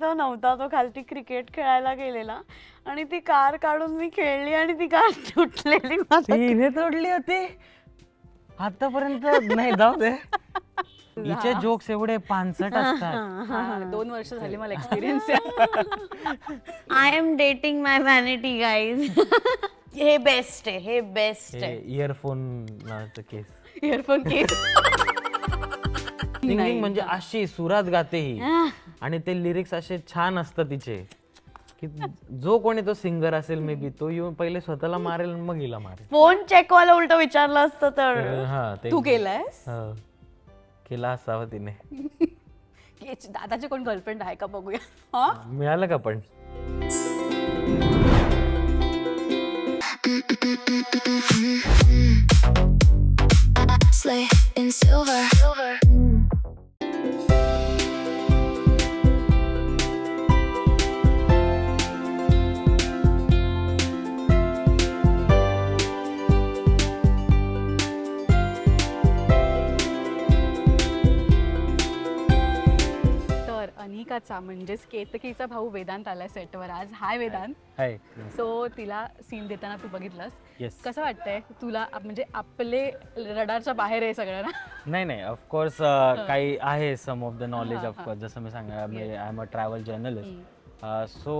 तो नव्हता, तो खालती क्रिकेट खेळायला गेलेला आणि ती कार काढून मी खेळली आणि ती कार तुटलेली. तिने तोडली होती आतापर्यंत. नाही जाऊ दे, हिचे जोक्स एवढे पानसट असतात. 2 वर्ष झाली मला experience. I am dating my vanity guys. हे बेस्ट आहे, हे बेस्ट आहे. इयरफोन नावाचं केस. इयरफोन केस. सिंगिंग म्हणजे अशी सुरात गाते ही, आणि ते लिरिक्स असे छान असतात तिचे की जो कोणी तो सिंगर असेल मे बी तो येऊन पहिले स्वतःला मारेल मग हिला मारेल. फोन चेक वाला उलट विचारलं असतं तर. हा ते तू केलंयस? हो. केला असावं तिने. दादाची कोण गर्लफ्रेंड आहे का बघूया. हा मिळालं का पण. Slay in silver. तर अनिकाचा म्हणजेच केतकीचा भाऊ वेदांत आलाय सेटवर आज. हाय वेदांत. हाय. सो तिला सीन देताना तू बघितलंस. येस. कसं वाटतंय तुला? म्हणजे आपले रडारच्या बाहेर आहे सगळं ना. नाही ऑफकोर्स काही आहे सम ऑफ द नॉलेज. ऑफकोर्स जसं मी सांगा I am a travel journalist. So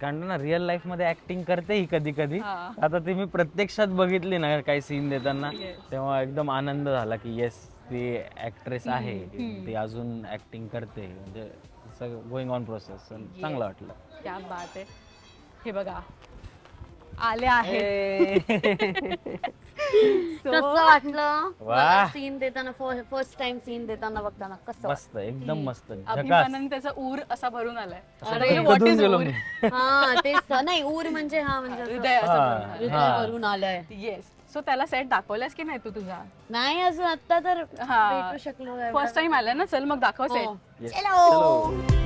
कारण ना रिअल लाईफ मध्ये ऍक्टिंग करते ही कधी कधी. आता ती मी प्रत्यक्षात बघितली ना काही सीन देताना, तेव्हा एकदम आनंद झाला की येस ती ऍक्ट्रेस आहे, ती अजून ऍक्टिंग करते, म्हणजे गोइंग ऑन प्रोसेस. चांगलं वाटलं. क्या बात आहे. हे बघा आले आहेत. कसं वाटलं वाह. सीन देताना, फर्स्ट टाइम सीन देताना बघताना कसं मस्त, एकदम मस्त. अभिमानाने त्याचा ऊर असा भरून आलाय. अरे, what is ऊर? हा तेच नाही ऊर म्हणजे हा म्हणजे हृदय असं हृदय भरून आलंय. येस. सो त्याला सेट दाखवलास की नाही तू तुझा? नाही अजून आता तर भेटू शकलो. फर्स्ट टाइम आलाय ना. चल मग दाखव सेट. Yes. चलो.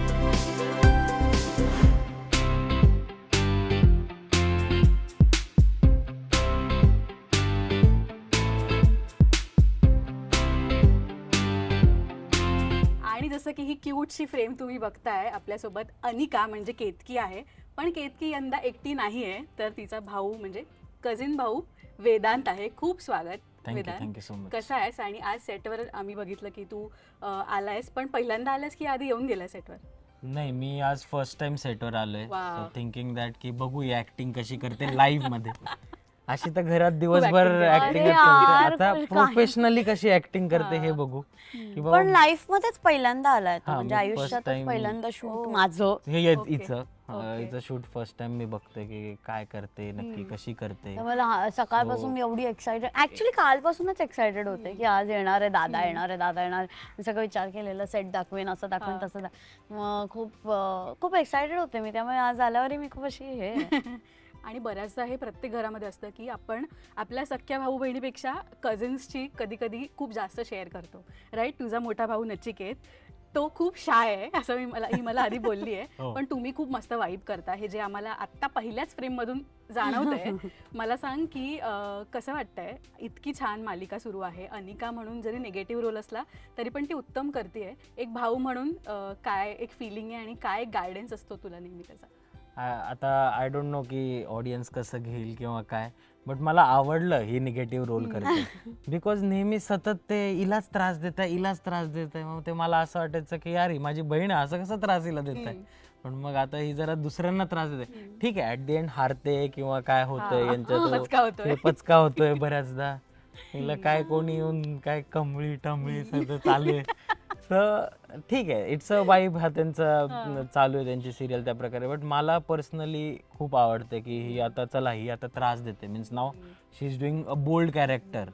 आणि जसं की ही क्यूटशी फ्रेम तुम्ही बघताय, आपल्यासोबत अनिका म्हणजे केतकी आहे. पण केतकी यंदा एकटी नाहीये, तर तिचा भाऊ म्हणजे कझिन भाऊ वेदांत आहे. खूप स्वागत वेदांत. Thank you so much. कसा आहेस? आणि आज सेटवर आम्ही बघितलं की तू आलायस, पण पहिल्यांदा आलायस की आधी येऊन गेलाय सेटवर? नाही, मी आज फर्स्ट टाइम सेटवर आलोय. Wow. थिंकिंग दॅट की बघूया ऍक्टिंग कशी करते लाईव्ह मध्ये. अशी तर घरात दिवसभर acting करते. ऍक्टिंग अरे यार, आता पण प्रोफेशनली कशी ऍक्टिंग करते हे बघू. की बाबा पण लाईफ मध्येच पहिल्यांदा आलाय तो, हा, म्हणजे मी आयुष्यातच first time- पहिल्यांदा शूट माझं. हिचं शूट फर्स्ट टाइम मी बघते की काय करते नक्की, कशी करते. तर मला सकाळपासून मी एवढी एक्सायटेड, ऍक्च्युली कालपासूनच एक्सायटेड होते की आज येणार आहे दादा, येणार आहे दादा, येणार. मी सगळं विचार केलेला, सेट दाखवेन, असं दाखवेन, तसं मग खूप एक्सायटेड होते मी. त्यामुळे आज आल्यावरही मी खूप अशी हे आणि बऱ्याचदा हे प्रत्येक घरामध्ये असतं की आपण आपल्या सख्या भाऊ बहिणीपेक्षा कझिन्सची कधी कधी खूप जास्त शेअर करतो, राईट? तुझा मोठा भाऊ नचिकेत तो खूप शाय आहे असं ही मला आधी बोलली आहे. हो. पण तुम्ही खूप मस्त वाईब करता, हे जे आम्हाला आत्ता पहिल्याच फ्रेममधून जाणवतंय. मला सांग की कसं वाटतंय? इतकी छान मालिका सुरू आहे. अनिका म्हणून जरी निगेटिव्ह रोल असला तरी पण ती उत्तम करते. एक भाऊ म्हणून काय एक फिलिंग आहे आणि काय गायडन्स असतो तुला नेहमी त्याचा? आता आय डोंट नो की ऑडियन्स कसं घेईल किंवा काय, बट मला आवडलं ही निगेटिव्ह रोल करते. बिकॉज नेहमी सतत ते इलाच त्रास देत आहे. मग ते मला असं वाटायचं की यार ही माझी बहीण आहे, असं कसं त्रास हिला देत आहे. पण मग आता ही जरा दुसऱ्यांना त्रास देते. ठीक आहे, ऍट द एंड हारते किंवा काय होतंय यांच्यात पचका होतोय बऱ्याचदा. हिला काय कोणी येऊन काय कमळी टमळी सगळं चालू आहे. तर ठीक आहे, इट्स अ वाईब. हा त्यांचा चालू आहे त्यांची सिरियल त्या प्रकारे. बट मला पर्सनली खूप आवडते की ही आता त्रास देते. मीन्स नाव she is doing a bold character.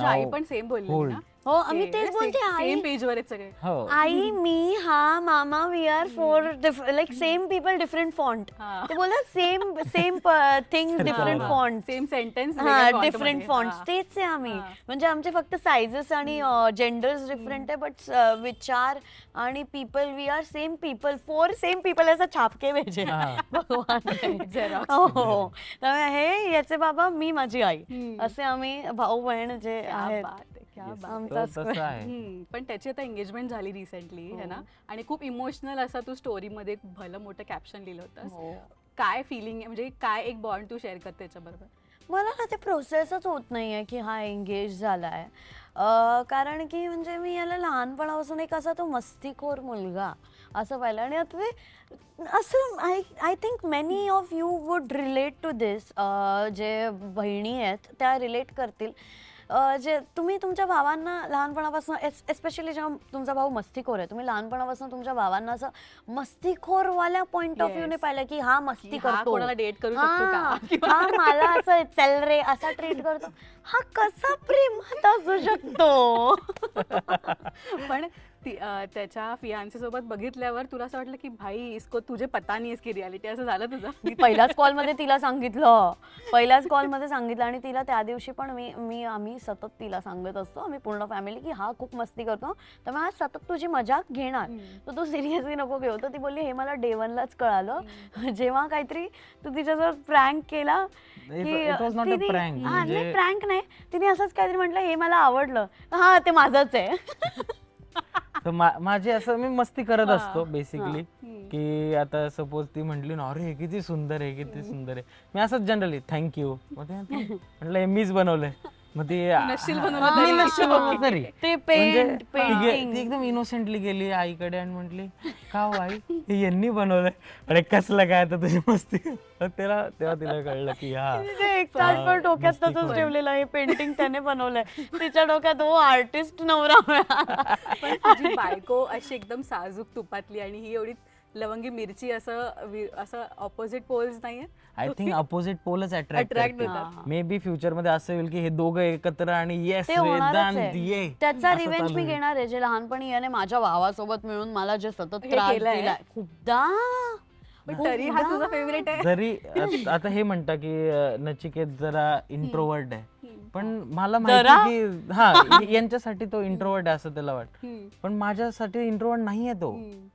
आई पण सेम बोलली ना. हो, आम्ही तेच बोलते. सेम पेज वर आहेत सगळे. हो, आई, मी, हा, मामा, we are four like same people, different font. ते बोलतात same thing, different font, same sentence, different fonts. तेच आहे आम्ही. म्हणजे आमचे फक्त सायझेस आणि जेंडर्स डिफरंट आहे, बट विचार आणि people, we are same people, four same people. असं छापके भेजे भगवान. हो, त्यामुळे हे याचे बाबा, मी, माझी आई, असे आम्ही भाऊ बहीण जे आहेत. Yes. आमचा तो तसा आहे. पण त्याची आता एंगेजमेंट झाली रिसेंटली है ना, आणि खूप इमोशनल असा तू स्टोरीमध्ये एक भलं मोठं कॅप्शन लिहिलं होतंस. हो. काय फिलिंग म्हणजे काय एक बॉन्ड तू शेअर करते त्याच्याबरोबर? मला ना ते प्रोसेसच होत नाहीये की हा एंगेज झालाय. कारण की म्हणजे मी याला लहानपणापासून एक असा तो मस्तीखोर मुलगा असं पाहिलं, आणि आता ते असं I think many of you would relate to this. जे बहिणी आहेत त्या रिलेट करतील. जे तुम्ही तुमच्या भावांना लहानपणापासून, एस्पेशली जेव्हा तुमचा भाऊ मस्तीखोर आहे, तुम्ही लहानपणापासून तुमच्या भावांना असं मस्तीखोरवाल्या पॉइंट ऑफ व्ह्यूने Yes. पाहिलं की हा मस्ती की हा करतो, कोणाला date करू शकतो का? हा मला असं चल रे असा ट्रीट करतो, हा कसा प्रेमात असू शकतो. पण त्याच्या फियांसे सोबत बघितल्यावर तुला असं वाटलं की भाई इसको तुझे पता नाही इसकी रियालिटी, असं झालं तुझं? मी पहिल्याच कॉलमध्ये तिला सांगितलं, आणि तिला त्या दिवशी पण आम्ही सतत तिला सांगत असतो, आम्ही पूर्ण फॅमिली, की हा खूप मस्ती करतो, तर मग सतत तुझी मजाक घेणार, तर तू सिरियसली नको घेऊ. तर ती बोलली हे मला डे 1 लाच कळालं जेव्हा काहीतरी तू तिच्यासोबत प्रँक केला. It was not a prank, म्हणजे- प्रँक नाही, तिने असंच काहीतरी म्हटलं हे मला आवडलं, हा ते माझंच आहे. तर माझे असं मी मस्ती करत असतो बेसिकली, की आता सपोज ती म्हटली ना अरे हे किती सुंदर आहे, किती सुंदर आहे, मी असंच जनरली थँक्यू म्हटलं हे मीच बनवलंय. मग ती नशील हा, बनवलं मी तरी. नशील बनवलं तरी. ते म्हणजे पेंटिंग ती एकदम इनोसेंटली गेली आईकडे आणि म्हटली का हो आई हे यांनी बनवलंय, अरे कसलं काय आता तुझी मस्ती. तर तेव्हा तिला कळलं की हा एक तास पण डोक्यात मस्ती तसंच करून. ठेवलेलं हे पेंटिंग त्याने बनवलंय. तिच्या डोक्यात हो आर्टिस्ट नवरा मिळाला. पण तुझी बायको अशी एकदम साजूक तुपातली आणि ही एवढी लवंगी मिरची, असं ऑपोजिट पोल्स नाहीये? आय थिंक अपोजिट पोलच Attract अट्रॅक्ट होतात. मे बी फ्युचर मध्ये असं होईल की हे दोघं एकत्र आणि येस ते होणारच वेदांत आहे. ये त्याचा असं रिव्हेंज चालू मी आहे. घेणार आहे, जे लहानपणी याने माझ्या भावासोबत मिळून मला जे सतत हे त्रास केलंय. दिलाय खूपदा. पण तरी हा तुझा फेवरेट आहे. जरी आता हे म्हणता की नचिकेत जरा इंट्रोवर्ट आहे, पण मला माहिती की हा यांच्यासाठी तो इंट्रोवर्ट आहे असं त्याला वाटतं, पण माझ्यासाठी इंट्रोवर्ट नाहीये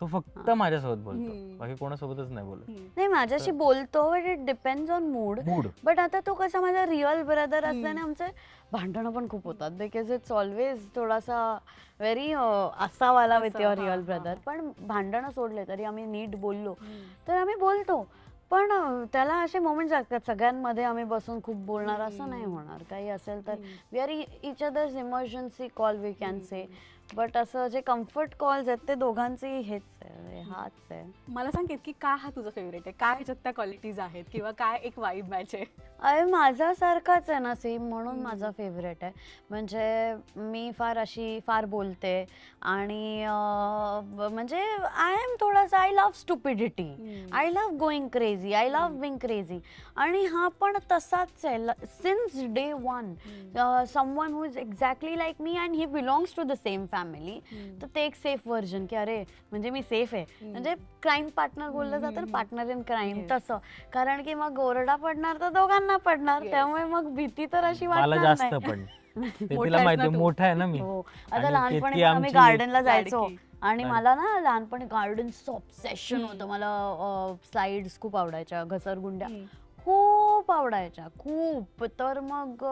तो फक्त माझ्यासोबत बोलतो, बाकी कोणासोबतच नाही बोलत. नाही माझ्याशी बोलतो, but it depends on mood. Mood but आता तो कसा माझा रिअल ब्रदर असल्याने आमचे भांडणं पण खूप होतात, बिकॉज इट्स ऑलवेज थोडासा व्हेरी असावाला विथ युअर रिअल ब्रदर. पण भांडणं सोडले तरी आम्ही नीट बोललो तर आम्ही बोलतो, पण त्याला असे मोमेंट्स असतात सगळ्यांमध्ये आम्ही बसून खूप बोलणार असं नाही होणार. काही असेल तर we are each others emergency call we can say, but असं जे कम्फर्ट कॉल्स आहेत ते दोघांचे हेच आहे, हाच आहे. मला सांग की का हा तुझा फेवरेट आहे, काय ह्याच्यात त्या क्वालिटीज आहेत किंवा काय एक वाईब मॅच आहे? अरे माझ्यासारखाच आहे ना सेम, म्हणून माझा फेवरेट आहे. म्हणजे मी फार बोलते आणि म्हणजे आय एम थोडासा, I love stupidity, I love going crazy, I love being crazy. आणि हा पण तसाच आहे since day 1. Someone who is exactly like me and he belongs to the same family. तर ते एक सेफ व्हर्जन की अरे म्हणजे मी सेफ आहे, म्हणजे क्राईम पार्टनर बोललं जातं, पार्टनर इन क्राईम तसं. कारण की मग ओरडा पडणार तर दोघांना पडणार, त्यामुळे मग भीती तर अशी मला वाटणार जास्त नाही. पण ते मोठा तिला आहेस माहिती ना तू. मोठा आहे ना मी. हो. आता आणि लहानपणी केतकी पण आम्ही आमची गार्डनला जायचो लाडकी. आणि मला ना लहानपणी गार्डनचं ऑब्सेशन होतं. मला स्लाइड्स खूप आवडायच्या, घसरगुंड्या खूप आवडायच्या खूप. तर मग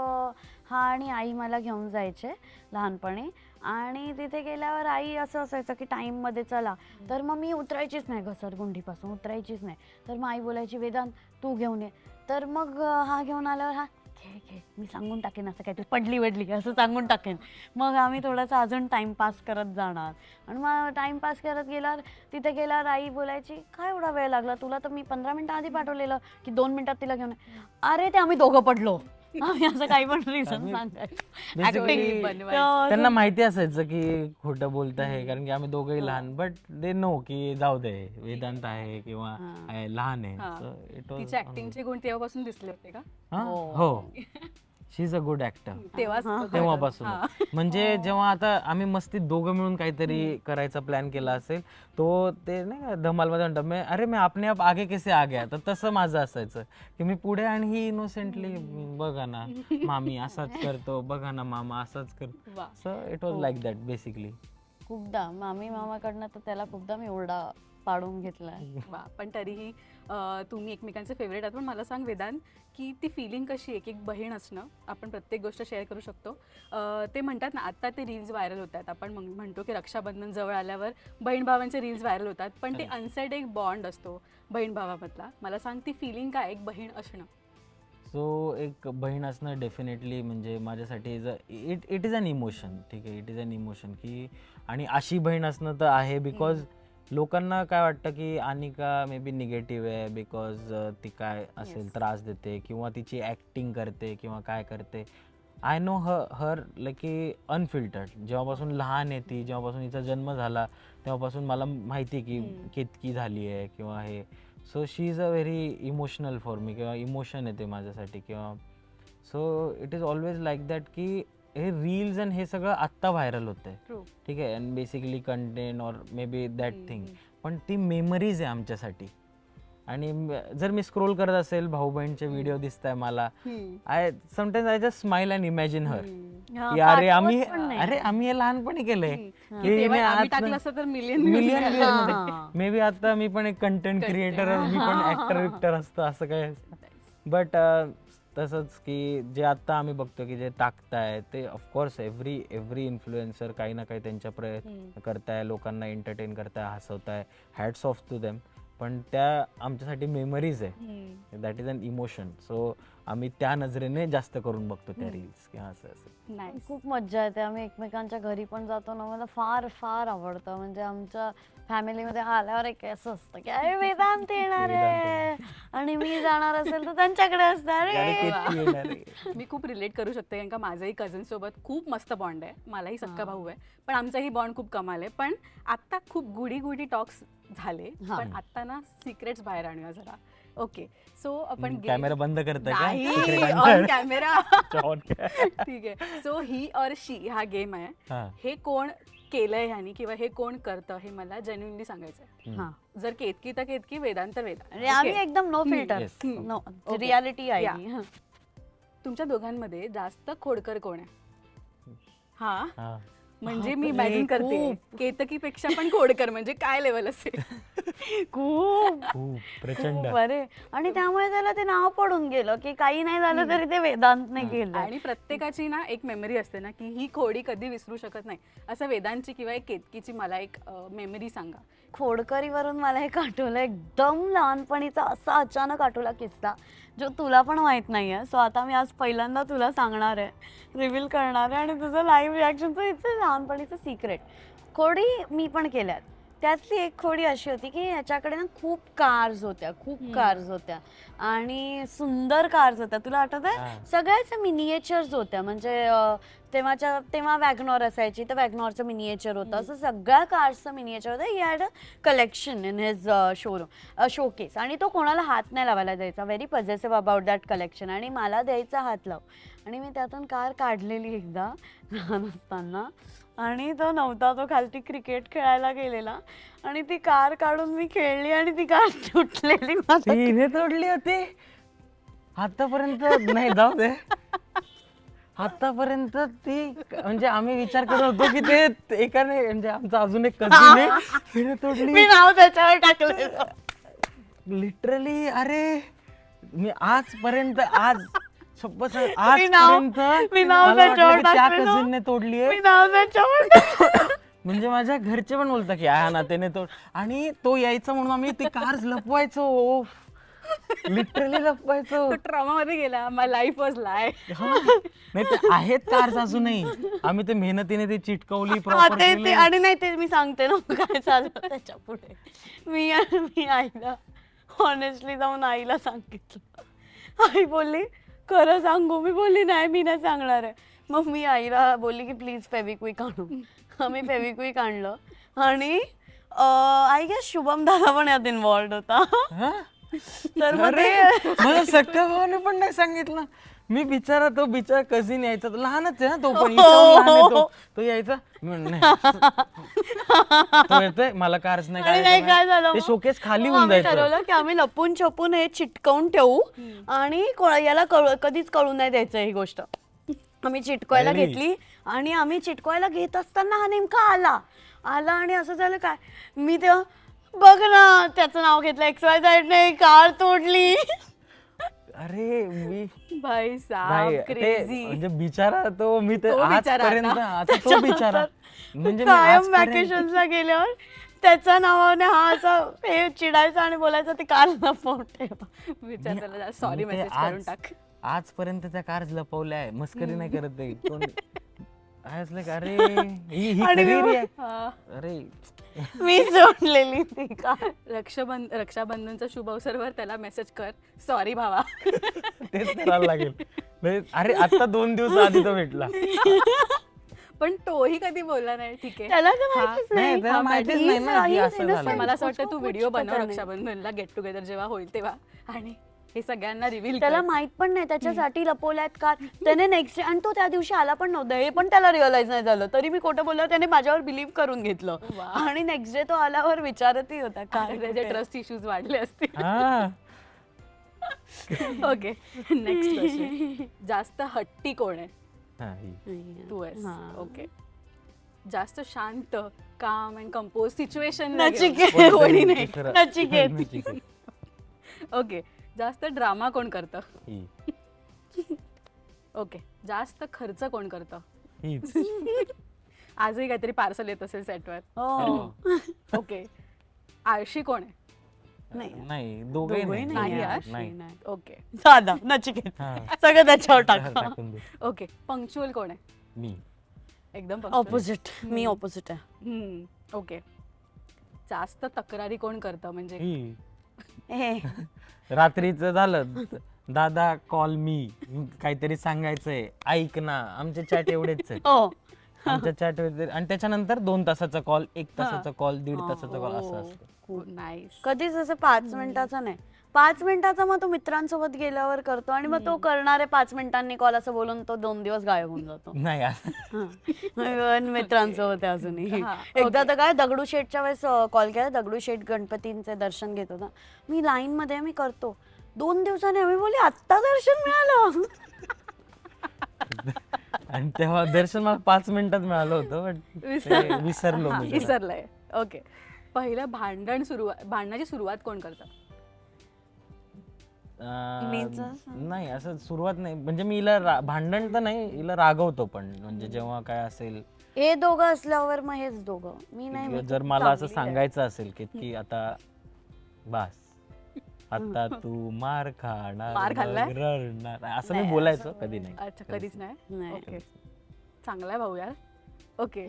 हा आणि आई मला घेऊन जायचे लहानपणी, आणि तिथे गेल्यावर आई असं असायचं की टाईममध्ये चला, तर मग मी उतरायचीच नाही घसरगुंडीपासून, उतरायचीच नाही. तर मग आई बोलायची वेदांत तू घेऊन ये. तर मग हा घेऊन आल्यावर हा खेळ मी सांगून टाकेन असं काय, तू पडली असं सांगून टाकेन. मग आम्ही थोडासा अजून टाइमपास करत जाणार, आणि मग टाइमपास करत गेल्यावर तिथे गेल्यावर आई बोलायची काय एवढा वेळ लागला तुला, तर मी 15 मिनिटं आधी पाठवलेलं की 2 मिनिटात तिला घेऊन ये. अरे ते आम्ही दोघं पडलो. आम्ही असं काही पण रिझन सांगायचं. Basically, बनवायचं. त्यांना माहिती असायचं की खोटं बोलत आहे, कारण की आम्ही दोघंही लहान, बट दे नो की जाऊ दे वेदांत आहे किंवा लहान आहे. So it was- तिचे ऍक्टिंगचे गुण तेव्हापासून दिसले होते का? हा? हो, शी इज अ गुड ऍक्टर तेव्हापासून. म्हणजे जेव्हा आता आम्ही मस्तीत दोघं मिळून काहीतरी करायचा प्लॅन केला असेल, तो ते नाही का धमालमध्ये म्हणतात मैं अरे मैं अपने आप आगे कैसे आ गया, तर तसं माझं असायचं की मी पुढे आणि ही इनोसेंटली बघा ना मामी असाच करतो, बघा ना मामा असाच करतो. वा. So it was like that basically. खूपदा मामी मामाकडनं तर त्याला खूपदा मी ओरडा पाडून घेतलाय. वा, पण तरीही तुम्ही एकमेकांचे फेवरेट आहात. पण मला सांग वेदांत, की ती फिलिंग कशी आहे की एक बहीण असणं, आपण प्रत्येक गोष्ट शेअर करू शकतो. ते म्हणतात ना, आत्ता ते रील्स व्हायरल होत आहेत, आपण म्हणतो की रक्षाबंधन जवळ आल्यावर बहीण भावांचे रील्स व्हायरल होतात, पण ते अनसेड एक बॉन्ड असतो बहीण भावामधला. मला सांग ती फिलिंग काय एक बहीण असणं? सो एक बहीण असणं डेफिनेटली म्हणजे माझ्यासाठी इट इज अन इमोशन. ठीक आहे, इट इज अन इमोशन की, आणि अशी बहीण असणं तर आहे बिकॉज लोकांना काय वाटतं की अनिका मे बी निगेटिव्ह आहे बिकॉज ती काय असेल त्रास देते किंवा तिची ॲक्टिंग करते किंवा काय करते. आय नो हर लाईक की अनफिल्टर्ड. जेव्हापासून लहान आहे ती, जेव्हापासून हिचा जन्म झाला तेव्हापासून मला माहिती आहे की केतकी झाली आहे किंवा हे. So she is a very emotional for me, किंवा इमोशन आहे ते माझ्यासाठी. किंवा so it is always like that की हे रील्स आणि हे सगळं आत्ता व्हायरल होतं आहे. True. ठीक आहे, and basically content or may be that thing, पण ती मेमरीज आहे आमच्यासाठी. आणि जर मी स्क्रोल करत असेल, भाऊ बहीणचे व्हिडिओ दिसत आहे मला, I sometimes I just smile and imagine her की अरे आम्ही हे लहानपणी केलंय. तेव्हा आम्ही टाकलं असतं तर मिलियन मे बी आता मी पण एक कंटेंट क्रिएटर, मी पण ऍक्टर विक्टर असतो असं काय. बट तसंच की जे आता आम्ही बघतो की जे टाकताय ते ऑफकोर्स एव्हरी इन्फ्लुएन्सर काही ना काही त्यांच्या प्रयत्न करताय, लोकांना एंटरटेन करताय, हसवताय, हॅट्स ऑफ टू देम. पण त्या आमच्यासाठी मेमरीज आहे, that is an emotion. So आम्ही त्या नजरेने जास्त करून बघतो त्या रील्स किंवा असं. खूप मज्जा येते. आम्ही एकमेकांच्या घरी पण जातो ना, मला फार फार आवडतं. म्हणजे आमच्या फॅमिलीमध्ये आल्यावर एक असं असतं की अरे वेदांत येणार आहे, आणि मी जाणार असेल तर त्यांच्याकडे असणार मी खूप रिलेट करू शकते, कारण का माझंही कझन सोबत खूप मस्त बॉन्ड आहे. मलाही सक्का भाऊ आहे, पण आमचाही बॉन्ड खूप कमाल आहे. पण आता खूप गुडी टॉक्स झाले, पण आता ना सिक्रेट्स बाहेर आणूया जरा. ओके, सो आपण कॅमेरा बंद करताय ऑन कॅमेरा ठीक आहे. सो ही और शी हा गेम आहे, हे कोण केलंय ह्यानी किंवा हे कोण करतं हे मला जेन्युइनली सांगायचंय. जर केतकी तर केतकी, वेदांत तर वेदांत. आम्ही एकदम नो फिल्टर, नो रियालिटी आहे. तुमच्या दोघांमध्ये जास्त खोडकर कोण आहे? हा म्हणजे मी इमॅजिन करते केतकीपेक्षा पण खोडकर म्हणजे काय लेवल असेल. खूप प्रचंड. बरे, आणि त्यामुळे त्याला ते नाव पडून गेलं की काही नाही झालं तरी ते वेदांतने गेलं. आणि प्रत्येकाची ना एक मेमरी असते ना की ही खोडी कधी विसरू शकत नाही. असं वेदांतची किंवा एक केतकीची मला एक मेमरी सांगा. खोडकरीवरून मला एक आठवलं, एकदम लहानपणीचा असा अचानक आठवला किस्सा जो तुला पण माहित नाहीये. सो आता मी आज पहिल्यांदा तुला सांगणार आहे, रिव्हील करणार आहे, आणि तुझं लाईव्ह रिॲक्शनचं इथं लहानपणीचं सिक्रेट. खोडी मी पण केल्यात. त्यातली एक खोडी अशी होती की ह्याच्याकडे ना खूप कार्स होत्या आणि सुंदर कार्स होत्या. तुला आठवत आहे, सगळ्याच मिनिएचर्स होत्या. म्हणजे तेव्हा वॅगनॉर असायची तर वॅगनॉरचं मिनिएचर होतं, असं सगळ्या कार्सचं मिनिएचर होतं. He had a collection in his showcase, आणि तो कोणाला हात नाही लावायला द्यायचा. Very positive about that collection. आणि मला द्यायचा हात लाव, आणि मी त्यातून कार काढलेली एकदा लहान असताना, आणि तो नव्हता, तो खालती क्रिकेट खेळायला गेलेला, आणि ती कार काढून मी खेळली आणि ती कार तुटलेली. तिने तोडली होती आतापर्यंत नाही, जाऊ दे. आतापर्यंत ती म्हणजे आम्ही विचार करत होतो की ते एकाने म्हणजे आमचा अजून एक कझिन आहे, तिने तोडली. मी नाव त्याच्यावर टाकलेलं लिटरली. अरे मी आजपर्यंत त्या कझिनने तोडली आहे. म्हणजे माझ्या घरचे पण बोलतात की हा ना त्याने तोड, आणि तो यायचा म्हणून आम्ही ती कार्स लपवायचो, लिटरली लपवायचो. ट्रॉमा मध्ये गेला. माय लाईफ वॉज लाय. नाही ते आहेत कार्स अजूनही, आम्ही ते मेहनतीने ती चिटकवली आणि नाही ते मी सांगते ना काय झालं त्याच्या पुढे. मी आईला ऑनेस्टली जाऊन आईला सांगितलं. आई बोलली खरं सांगू? मी बोलली नाही, मी नाही सांगणार आहे. मग मी आईला बोलली की प्लीज फेविक्विक आणू. आम्ही फेविक्विक आणलं, आणि आय गेस शुभम दादा पण यात इन्व्हॉल्ड होता. तर मला सख्या भावाने पण नाही सांगितलं. मी बिचारा कझिन यायचा, लहानच आहे ना तो पण, तो यायचा येतोय मला कार्स नाही काय झालं, ते शोकेस खाली होऊन जायचं. ठरवलं की आम्ही लपून छपून हे चिटकवून ठेवू, आणि याला कधीच कळू नाही द्यायचं ही गोष्ट. आम्ही चिटकवायला घेतली, आणि आम्ही चिटकवायला घेत असताना हा नेमका आला, आणि असं झालं काय, मी तेव्हा बघ ना त्याचं नाव घेतलं XYZ ने कार तोडली. अरे मी भाई साहब नाही ते क्रेझी. म्हणजे बिचारा तो मी ते तो बिचारा आजपर्यंत आता तो बिचारा म्हणजे मी कायम आजपर्यंत व्हॅकेशनला गेल्यावर त्याच्या नावाने हा असा हे चिडायचा आणि बोलायचा ती कार लपवून ठेवा. विचार त्याला सॉरी मी ते मेसेज करून टाक. आजपर्यंत त्या कार्स लपवल्या आहे, मस्करी नाही करत ते कोण. I was like, अरे ही आणि खरी मी- रे आहे. हा. अरे मी जोडलेली ती कार. रक्षाबंधनच्या शुभ अवसरवर त्याला मेसेज कर, सॉरी भावा. तेच करायला लागेल नाही, अरे आता 2 दिवस आधी तो भेटला. पण तोही कधी बोलला नाही. ठीक आहे. त्याला तर माहितीच नाही, नाही. त्याला माहितीच नाही ना की असं झालं. पण मला असं वाटतं तू कुछ व्हिडिओ पता बनव नाही. रक्षाबंधनला गेट टुगेदर जेव्हा होईल तेव्हा, आणि हे सगळ्यांना रिव्हील त्याला माहित पण नाही त्याच्यासाठी लपवल्यात कार. त्याने नेक्स्ट आणि तो त्या दिवशी आला पण नव्हता हे पण त्याला रिअलाइज नाही झालं. तरी मी खोटं बोलल्यावर त्याने माझ्यावर बिलीव्ह करून घेतलं. वा. आणि नेक्स्ट डे तो आल्यावर विचारतही होता काय त्याचे ट्रस्ट इश्यूज वाढले असतील. हा ओके, नेक्स्ट क्वेश्चन. जास्त हट्टी कोण आहे? हा, ही. तू आहेस. हा. ओके. जास्त शांत, काम अँड कंपोज सिच्युएशन नचिकेत. कोणी नाही. दुसरं. नचिकेत. नचिकेत. ओके. जास्त ड्रामा कोण करतं? ही. ओके. जास्त खर्च कोण करतं? हीच. आजही काहीतरी पार्सल येत असेल सेटवर. हो. ओके. आळशी कोण आहे? नाही दोघंही दोघंही नाही. नाही यार. नाही ओके. दादा नचिकेत हा. सगळं त्याच्यावर टाका. टाकून दे. ओके. पंक्च्युअल कोण आहे? मी एकदम punctual. ऑपोजिट मी ऑपोजिट आहे. ओके. जास्त तक्रारी कोण करतं? म्हणजे ही. हे रात्रीचं झालं दादा कॉल मी काहीतरी सांगायचंय ऐक ना, आमचे चॅट एवढेच आहेत. हो आमच्या चॅट आणि त्याच्यानंतर 2 तासाचा कॉल, 1 तासाचा कॉल, 1.5 तासाचा कॉल असं असतं. नाईस. कधीच असं 5 मिनिटाचा नाही. 5 मिनिटाचा मग तो मित्रांसोबत गेल्यावर करतो आणि मग तो करणारे 5 मिनिटांनी कॉल असं बोलून तो 2 दिवस गायब होऊन जातो. नाही असं. पण मित्रांसोबत आहे अजूनही. हा, एकदा तर काय दगडूशेठच्या वेळेस कॉल केला. दगडूशेठ गणपतींचे दर्शन घेत होता मी. लाईन मध्ये मी करतो 2 दिवसांनी आम्ही बोलली आत्ता दर्शन मिळालं. आणि तेव्हा दर्शन मला 5 मिनिटात मिळालं होतं but ते विसरलो हा, मी जरा. विसरलंय. ओके. पहिलं भांडणाची सुरुवात कोण करतं? मीच असं. नाही असं सुरुवात नाही, म्हणजे मी हिला भांडण तर नाही, हिला रागवतो पण म्हणजे जेव्हा काय असेल हे दोघं असल्यावर मग हेच दोघं. मी नाही मी जर खूप मला असं चांगली आहे. सांगायचं असेल की आता बस आता तू मार खाणार, मार खाल्लाय? मग रडणार, असं मी नाही, बोलायचो कधी नाही. अच्छा, कधीच नाही. नाही. ओके. चांगला भाऊ यार. ओके.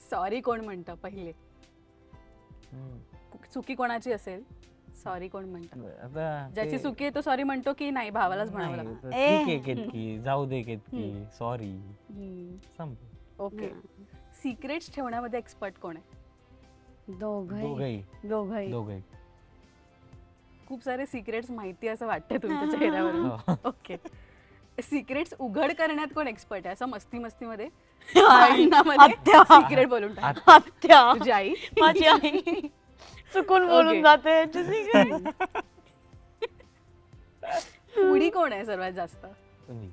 सॉरी कोण म्हणतं पहिले? हम्म. चुकी कोणाची असेल सॉरी कोण म्हणतं? आता ज्याची ते- चुकी आहे तो सॉरी म्हणतो की नाही भावालाच म्हणावं नाही, लागतं? तर ठीक आहे केतकी, जाऊ दे केतकी, सॉरी, संप. ओके. सिक्रेट्स ठेवण्यामध्ये एक्सपर्ट कोण आहे? दोघंही दोघंही दोघंही खूप सारे सिक्रेट्स माहिती असं वाटतंय तुमच्या चेहऱ्यावरून. हो. ओके. सिक्रेट्स उघड करण्यात कोण एक्सपर्ट आहे? असं मस्तीमध्ये आत्या. सिक्रेट बोलून टाक. आत्या तुझी आई? माझी आई चुकून बोलून Okay. जाते तुझी काय? फुडी कोण आहे सर्वात जास्त? तुम्ही.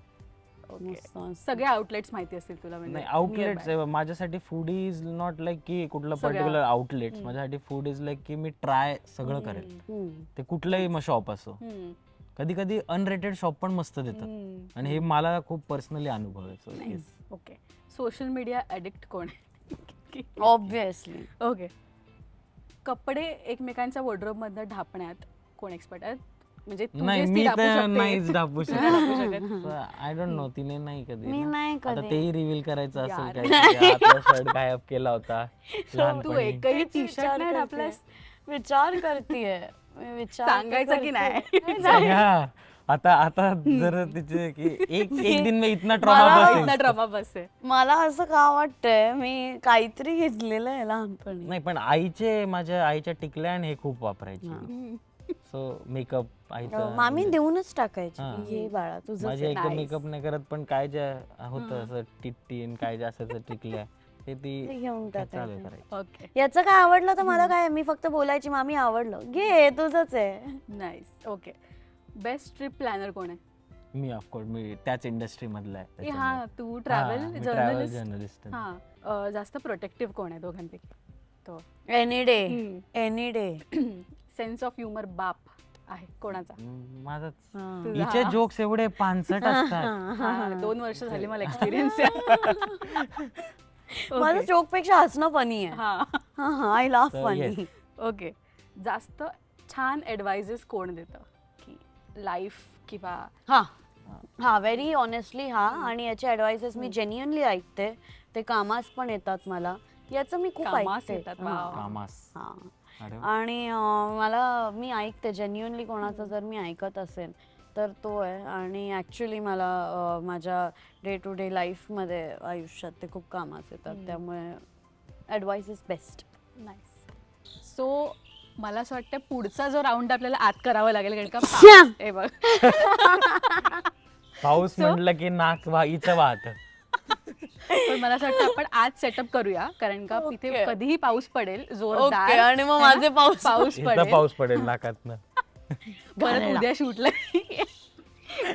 ओके. मस्त, मस्त. सगळे आउटलेट्स माहिती असतील तुला म्हणजे नाही आउटलेट्स nearby. माझ्यासाठी फूड इज नॉट लाईक की कुठलं सगळ्या- पर्टिक्युलर आउटलेट्स. माझ्यासाठी फूड इज लाईक की मी ट्राय सगळं करेल. हम्म. ते कुठलंही मग शॉप असो. हम्म. कधी कधी अनरेटेड शॉप पण मस्त देतात हम्म. आणि हे मला खूप पर्सनली अनुभव आहे. So, yes. Okay. Social media addict कोण आहे? Obviously okay. कपडे एकमेकांच्या वॉर्डरोब मधनं ढापण्यात कोण एक्सपर्ट आहेत? म्हणजे तू नाही जेच ती मी ढापू तर शकते. नाहीच ढापू नाही ढापू शकत. शकत. आय डोंट नो, तिने नाही कधी मी ना. नाही आता कधी. तेही रिव्हील करायचं असेल यार. काय की आपला शर्ट गायब केला होता तू लहानपणी. एकही टी शर्ट विचार नाही करतेय. ढापलास? विचार करतीये मी विचार तर सांगायचं की करतेय. नाही? हा. आता जर तिचे की एक दिन में इतना मला ट्रॉमा इतना ड्रामा बस आहे. मला असं का वाटतंय मी काहीतरी घेतलेलं आहे लहानपणी. नाही पण माझ्या आईच्या टिकल्या आणि हे खूप वापरायची. सो मेकअप आईचा मामी देऊनच टाकायची हा. हे बाळा तुझं माझी आई Nice. मेकअप नाही करत पण काय जे होतं असं टिट्टी आणि काय जे असायचं टिकल्या ते ती ते घेऊन चालू टाकायचं. करायची. ओके. याचं काय आवडलं तर मला काय मी फक्त बोलायची मामी आवडलं घे तुझंच आहे. Nice. Okay. Best trip planner कोण आहे? मी ऑफकोर्स मी त्याच इंडस्ट्री मधला आहे हा, तू ट्रॅव्हल ट्रॅव्हल जर्नलिस्ट. जर्नलिस्ट. हा. जास्त प्रोटेक्टिव्ह कोण आहे दोघांपैकी? वाटतो? एनी डे हम्म. Any day. Sense of humour बाप आहे कोणाचा? माझाच. तुझा. हिचे जोक्स एवढे पानसट असतात. हा, 2 वर्ष झाली मला एक्सपिरियन्स आहे. माझं जोक पेक्षा हसणं फनी आहे. हा, I laugh So, funny. yes. Okay. जास्त छान ऍडवाइजेस कोण देतं की लाईफ किंवा हा व्हेरी ऑनेस्टली आणि याचे ऍडवाइसेस मी जेन्युअनली ऐकते. ते कामास पण येतात मला. याचं मी खूप कामास ऐकते. येतात, हा. wow. कामास. हा. अरे वा. आणि मी ऐकते जेन्युअनली कोणाचं जर मी ऐकत असेल तर तो आहे. आणि ॲक्च्युली मला माझ्या डे टू डे लाईफमध्ये आयुष्यात ते खूप कामास येतात. त्यामुळे advice is best. Nice. So मला असं वाटतं पुढचा जो राऊंड आपल्याला आत करावा लागेल कारण का हे बघ पाऊस म्हटलं की नाक हिचं वाहत. पण मला असं वाटतं आपण आज सेटअप करूया कारण का इथे Okay. कधीही पाऊस पडेल ओके. जोरदार आणि मग है ना? माझे पाऊस पाऊस इथं पडेल पाऊस पडेल नाकातनं. परत घालेला. उद्या शूटला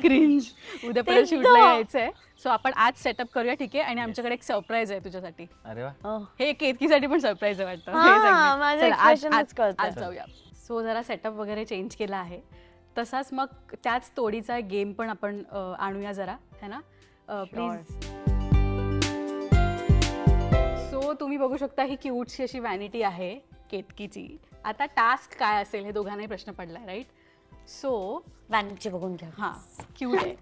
क्रिंज उद्या परत तेच शूटला तर. यायचंय. सो आपण आज सेटअप करूया ठीक आहे. आणि आमच्याकडे एक सरप्राईज आहे तुझ्यासाठी. अरे वा. हे केतकीसाठी पण सरप्राईज आहे वाटतं. हा, हे segment. माझं चला, आज- expressionच आज- कळतंय. आज जाऊया. सो जरा सेटअप वगैरे चेंज केला आहे. तसाच मग त्याच तोडीचा गेम पण आपण आणूया जरा है ना प्लीज. सो तुम्ही बघू शकता ही क्यूटशी अशी व्हॅनिटी आहे केतकीची. आता टास्क काय असेल हे दोघांनाही प्रश्न पडलाय राईट. सो व्हॅनिटी बघून घ्या. हां क्यूट आहे.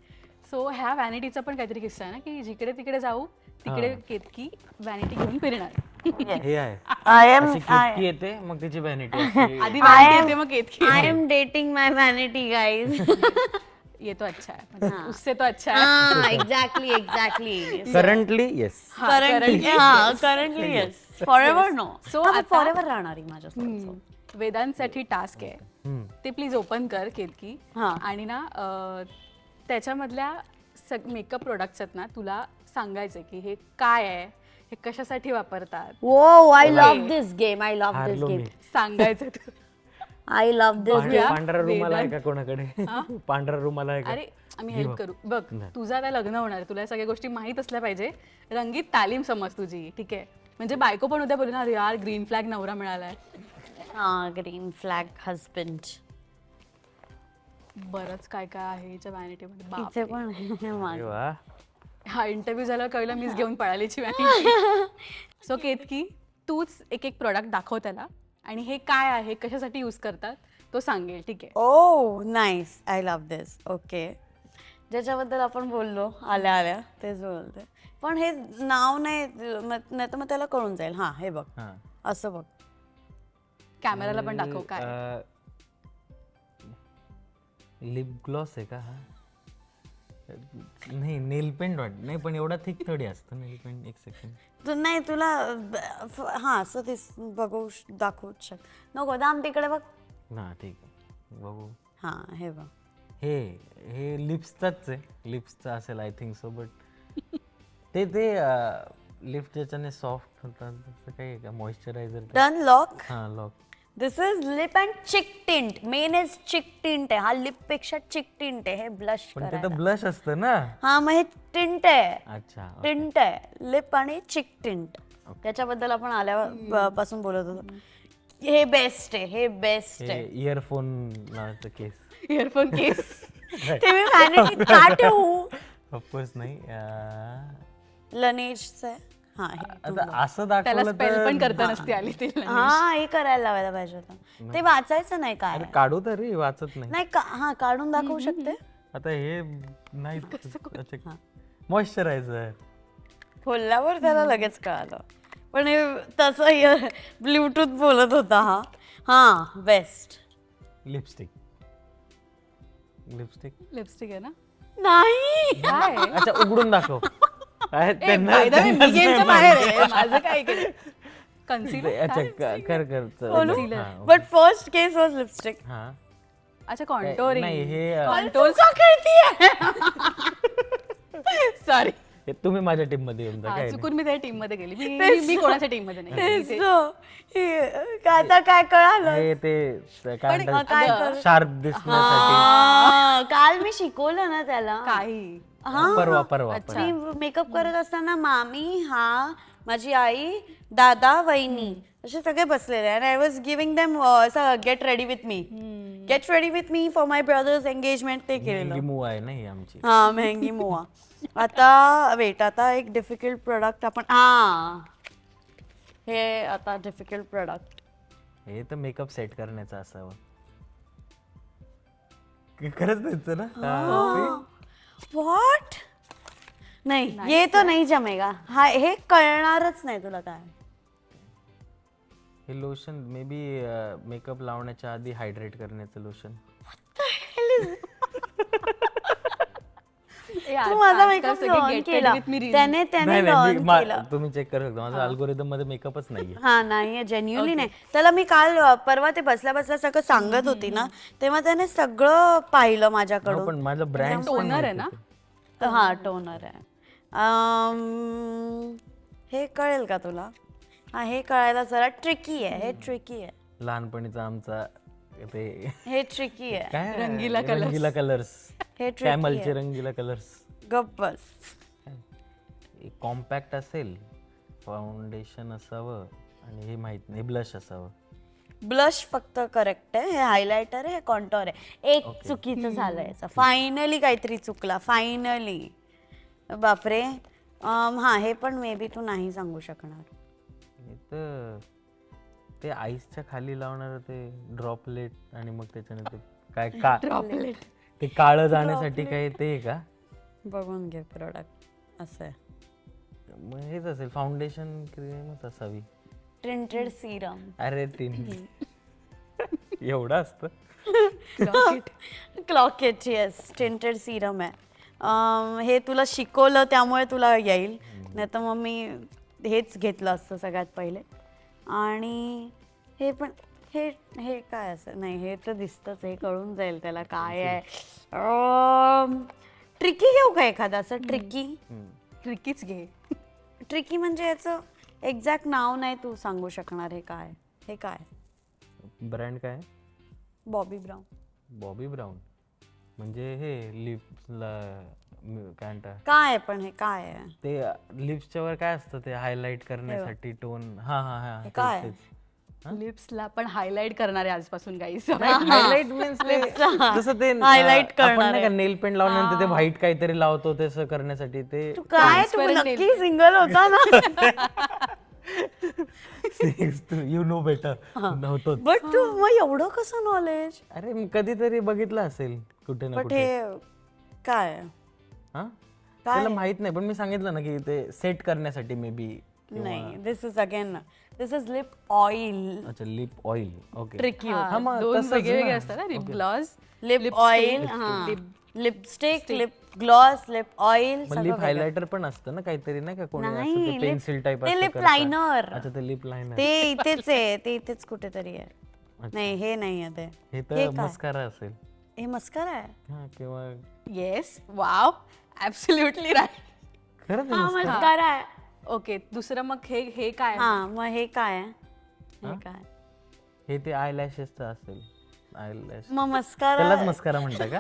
सो ह्या व्हॅनिटीचा पण काहीतरी किस्सा आहे ना की जिकडे तिकडे जाऊ तिकडे हां. केतकी व्हॅनिटी घेऊन फिरणार. हे आहे. आय एम अशी किटकी येते मग तिची व्हॅनिटी आधी व्हॅनिटी येते मग Ketaki I am dating my vanity guys. ये तो अच्छा है मतलब उससे तो अच्छा है. Exactly. Currently yes. Currently yes. Forever no. So so आता- फॉरेवर राहणार माझ्यासोबत. वेदांसाठी टास्क आहे ते प्लीज ओपन कर केतकी. हां. आणि ना त्याच्यामधल्या मेकअप प्रोडक्ट्स आहेत ना तुला सांगायचं की हे काय आहे हे कशासाठी वापरतात वो I love Okay. This game. I love this हारलो गेम. मी. सांगायचं तू. आय लव्ह दिस बघूया. गेम. पांढरा रुमाल आहे का कोणाकडे? पांढरा रुमाल आहे का? अरे आम्ही हेल्प करू. बघ नाही. तुझं आता लग्न होणार आहे. तुला या सगळ्या गोष्टी माहीत असल्या पाहिजे. रंगीत तालीम समज तुझी ठीक आहे. म्हणजे बायको पण उद्या बोलणार यार ग्रीन फ्लॅग नवरा मिळालाय. हा ग्रीन फ्लॅग हजबंड. बरंच काय काय आहे हिच्या व्हॅनिटीमध्ये. इथे पण अरे वा. हा इंटरव्ह्यू झाला कळलं मीच घेऊन पळालीची व्हॅनिटी. सो केतकी तूच एक एक प्रोडक्ट दाखव त्याला आणि हे काय आहे कशासाठी यूज करतात तो सांगेल ठीक आहे. Oh nice. I love this. Okay. ज्याच्याबद्दल आपण बोललो आल्या आल्या तेच बोलते. पण हे नाव नाही तर मग त्याला कळून जाईल. हा हे बघ हा. असं बघ. कॅमेराला पण दाखव काय आहे. लिप ग्लॉस आहे का हा? नाही नेल पेंट वाटत नाही पण एवढा थिक थोडी असतं नेल पेंट. एक सेकंड. नाही तुला हा असं दिस बघू दाखवूच शक नको. दाम तिकडे बघ. ना ठीक आहे बघू. हा हे बघ. हे लिप्सचाच आहे. लिप्सचा असेल आय थिंक सो. बट ते लिप्स ज्याच्याने सॉफ्ट होतात तसं काही आहे का? मॉइश्चरायझर. Done lock. हा lock. This is lip and cheek tint. Main is cheek tint आहे. हा लिप पेक्षा चिक टिंट आहे. हे ब्लश पण ते तर करायला. ब्लश असतं ना. हा मग हे टिंट आहे. अच्छा. टिंट आहे. लिप आणि चिक टिंट. त्याच्याबद्दल आपण आल्या पासून बोलत होतो. हे बेस्ट आहे. हे बेस्ट हे आहे. इयरफोन लावायचं केस. इयरफोन केस. ते मी व्हॅनिटी का ठेवू? ऑफकोर्स नाही. लनेजचं आहे. हा हे आता असं त्याला दाखवलं स्पेल पण तर करता नसती आली तिला. हा हे करायला लावायला पाहिजे होतं. ते वाचायचं नाही काय अरे काढू तरी वाचत नाही. नाही हा काढून दाखवू शकते. आता हे नाही मॉइश्चरायझर. खोलल्यावर त्याला लगेच कळालं. पण हे तसं ब्लूटूथ बोलत होता हा. हा बेस्ट. लिपस्टिक. लिपस्टिक लिपस्टिक आहे ना. नाही काय अच्छा उघडून दाखव. आहे, त्यांना- by the way, मी त्यांनाच गेमच्या नाही बाहेर माहिती. आहे. माझं काय केलं ते- कन्सिलर. अच्छा कर कर चल. Concealer. हा, but first case was lipstick. हा. अच्छा काय- कॉन्टोरिंग. नाही हे कॉन्टोर सॉरी. हे तुम्ही माझ्या टीम मध्ये येऊन जा. काय नाही. चुकून मी त्या टीम मध्ये गेली. मी कोणाच्या टीम मध्ये नाही इथे- आता काय कळालं. हे ते काय काय कर- शार्प दिसण्यासाठी. हा, काल मी शिकवलं ना त्याला. काही परवा परवा मी मेकअप करत असताना मामी हा माझी आई, दादा, वहिनी असे सगळे बसलेले आणि आय वॉज गिव्हिंग देम असं get ready with me for my brothers engagement ते केलेलं. मेहंगी मूव आहे ना ही आमची. हा मेहंगी मोआ. आता वेट, आता एक डिफिकल्ट प्रोडक्ट आपण हे आता डिफिकल्ट प्रोडक्ट हे तर मेकअप सेट करण्याचं असावं. खरंच त्याचं ना. व्हॉट नाही ये तो नाही जमेगा. हा हे कळणारच नाही तुला काय. हे लोशन मे बी मेकअप लावण्याच्या आधी हायड्रेट करण्याचं लोशन. तू माझा मेकअप लॉन केला त्याने लॉन केला. तुम्ही चेक करू शकता माझा अल्गोरिदम मध्ये मेकअपच नाहीये. हा नाहीये जेन्युअनली नाही. त्याला मी काल परवा ते बसल्या बसल्या सगळं सांगत होती ना तेव्हा त्याने सगळं पाहिलं माझ्याकडून. पण माझा ब्रँड टोनर आहे ना. हा टोनर आहे. हे कळेल का तुला? हा हे कळायला जरा ट्रिकी आहे. हे ट्रिकी आहे. लहानपणीचा आमचा ते हे ट्रिकी आहे. काय रंगीला कलर्स. हे ट्रिकी कॅमलचे रंगीला कलर्स. गप्प बस. कॉम्पॅक्ट असेल, फाउंडेशन असावं आणि हे माहित नाही ब्लश असावं. ब्लश फक्त करेक्ट आहे. हे हायलायटर आहे, हे कॉन्टोर आहे. एक चुकीचं झालंय. फायनली काहीतरी चुकला. फायनली बापरे. हा हे पण मे बी तू नाही सांगू शकणार. हे तर ते आईसच्या खाली लावणार ते ड्रॉपलेट आणि मग त्याच्याने ते काय ड्रॉपलेट. ते काळं जाण्यासाठी काय ते आहे का? बघून घे प्रोडक्ट. असं आहे. मग हेच असेल फाउंडेशन क्रीमच असावी. Tinted Serum. अरे एवढं असतं. क्लॉकेट येस टिंटेड सिरम आहे. हे तुला शिकवलं त्यामुळे तुला येईल. नाही तर मग मी हेच घेतलं असतं सगळ्यात पहिले. आणि हे पण हे हे काय असं नाही हे तर दिसतंच. हे कळून जाईल त्याला काय आहे. ट्रिकी घेऊ का एखादा असं ट्रिकी? ट्रिकीच घे. ट्रिकी म्हणजे याचं एक्झॅक्ट नाव नाही तू सांगू शकणार. हे काय? हे काय? ब्रँड काय? बॉबी ब्राऊन. बॉबी ब्राऊन म्हणजे हे लिप्सला काय म्हणतात काय पण हे काय आहे? ते लिप्सच्या वर काय असतं ते हायलाइट करण्यासाठी टोन. हा हा हा हे काय? लिप्सला पण हायलाइट करणार आहे आजपासून गाईस. हायलाइट मीन्स जसं ते Highlight आपण करणार नाही का नेल पेंट लावल्यानंतर ते व्हाईट काहीतरी लावतो तसं करण्यासाठी ते. तू काय तू नक्की सिंगल होता ना? यू नो बेटर नव्हतो. बट तू मग एवढं कसं नॉलेज? अरे मी कधीतरी बघितलं असेल कुठे ना बट कुठे. हे काय? हा त्याला माहित नाही पण मी सांगितलं ना की ते सेट करण्यासाठी मे बी. नाही this is again this is lip oil. अच्छा लिप ऑइल. ओके ट्रिकी हा मग दोन तसंच वेगळे ना. असतात ना. Lip gloss, lip oil. हा lipstick, lip gloss, lip oil. मग लिप हायलायटर पण असतं ना काहीतरी नाही का कोणी असं नाही ते पेन्सिल टाइप ते लिप लायनर. अच्छा ते लिप लायनर ते इथेच आहे. ते इथेच कुठेतरी आहे. नाही हे नाही आहे ते. हे तर मस्कारा असेल. हे मस्कारा आहे. हा किंवा येस वाव ऍब्सोल्युटली राईट. खरंच हा मस्कारा आहे. ओके दुसरं मग हे हे काय? हा मग हे काय आहे? हे काय? हे ते आय लॅशेसचं असेल. आय लॅश मग मस्कारा त्यालाच मस्कारा म्हणता का?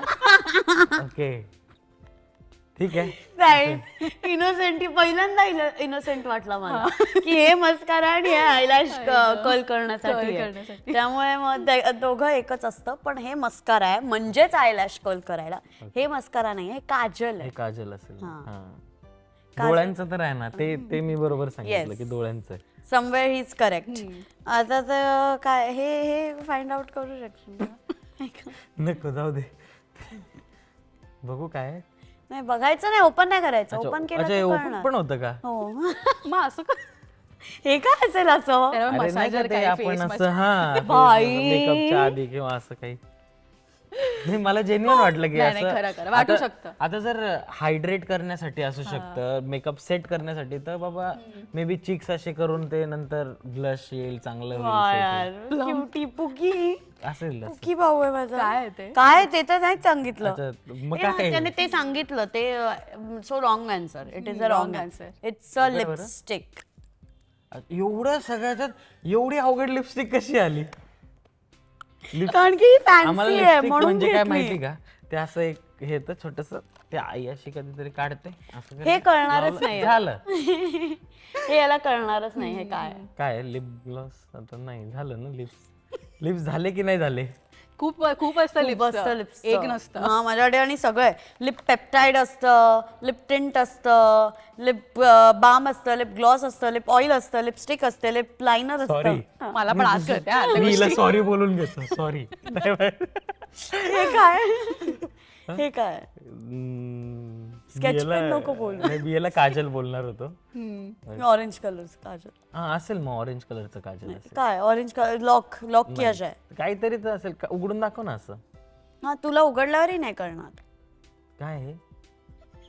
ओके ठीक आहे. राईट. इनोसेंट पहिल्यांदा इनोसेंट वाटला मला की हे मस्कारा आणि हे आयलॅश कर्ल करण्यासाठी आहे. त्यामुळे मग दोघं एकच असतं. पण हे मस्कारा आहे म्हणजेच आयलॅश कर्ल करायला. हे मस्कारा नाही हे काजल हे आहे. काजल असेल. हा. हा डोळ्यांचं तर आहे ना ते मी बरोबर सांगितलं की डोळ्यांचं आहे. Somewhere he is correct. आता तर काय हे फाइंड आउट करू शकशील का? नको जाऊ दे बघू काय. नाही बघायचं नाही. ओपन नाही करायचं. ओपन केलं अच्छा तर ओपन कळणार. पण होतं का? हो. मग असं का? हे काय असेल असं? त्याला अरे नाही का मसाजर ते काय आपण face असं हा बाई. मेकअपच्या आधी किंवा असं काही. नाही मला जेन्युइन वाटलं की नाही, असं खरं वाटू आता- शकतं. आता जर हायड्रेट करण्यासाठी असू शकतं मेकअप सेट करण्यासाठी तर बाबा मे बी चिक्स असे करून ते नंतर ब्लश येईल चांगलं होईल यार क्युटी पुकी असेल असं. पुकी भाऊ आहे माझा. काय आहे ते? काय ते तर नाही सांगितलं. अच्छा, मग ए, काय त्याने ते सांगितलं ते so wrong answer. It is a wrong answer. It's a lipstick. एवढं सगळ्यात एवढी अवघड लिपस्टिक कशी आली? कारण की आम्हाला फॅन्सी आहे लिपस्टिक म्हणून म्हणजे काय घेतली. माहिती का ते असं एक हे तर छोटस ते आई अशी कधीतरी काढते असं हे करते. कळणारच लावलं, नाही झालं. हे याला कळणारच नाही हे काय आहे. काय लिप ग्लॉस आता नाही झालं ना लिप्स झाले की नाही झाले. खूप खूप असतं खूप असतं लिप्स लिप्सचं. एक नसतं. हा माझ्याकडे आणि सगळं लिप पेप्टाईड असतं, लिप टिंट असतं, लिप बाम असतं, लिप ग्लॉस असतं, लिप ऑइल असतं, लिपस्टिक असते, लिप लायनर सॉरी असतं. मला पण आज कळते हा, त्या मी हिला गोष्टी. सॉरी बोलून घेतो सॉरी. हे काय हे काय Sketch pen नको बोलू. मी याला काजल बोलणार होतो. हम्म. ऑरेंज कलर काजल हा असेल मग ऑरेंज कलरचं काजल असेल. काय ऑरेंज कलर लॉक किया जाय. काहीतरी तर असेल उघडून दाखव ना असं. हा तुला उघडल्यावरही नाही कळणार. काय आहे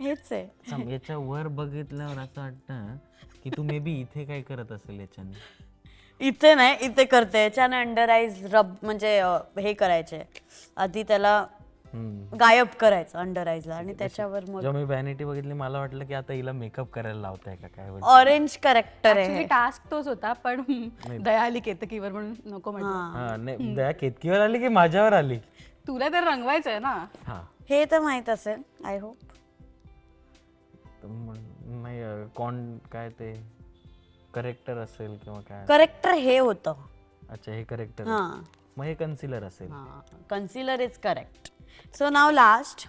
हेच आहे. याच्या वर बघितल्यावर असं वाटतं की तू मे बी इथे काय करत असेल याच्याने. इथे नाही इथे करते याच्याने अंडर आईज रब म्हणजे हे करायचे आधी त्याला गायब करायचं अंडर आईजला आणि त्याच्यावर मग जेव्हा मी व्हॅनिटी बघितली मला वाटलं की आता हिला मेकअप करायला लावताय का काय वगैरे. ऑरेंज करेक्टर आहे Actually टास्क तोच होता पण दयाली केतकीवर म्हणून नको म्हटलं. हा नाही दया केतकीवर आली की माझ्यावर आली. तुला तर रंगवायचंय ना. हा हे तर माहित असेल आय होप. नाही कोण काय ते करेक्टर असेल किंवा काय. करेक्टर हे होतं. अच्छा हे करेक्टर हा मग हे कन्सिलर असेल. Concealer is correct. So now last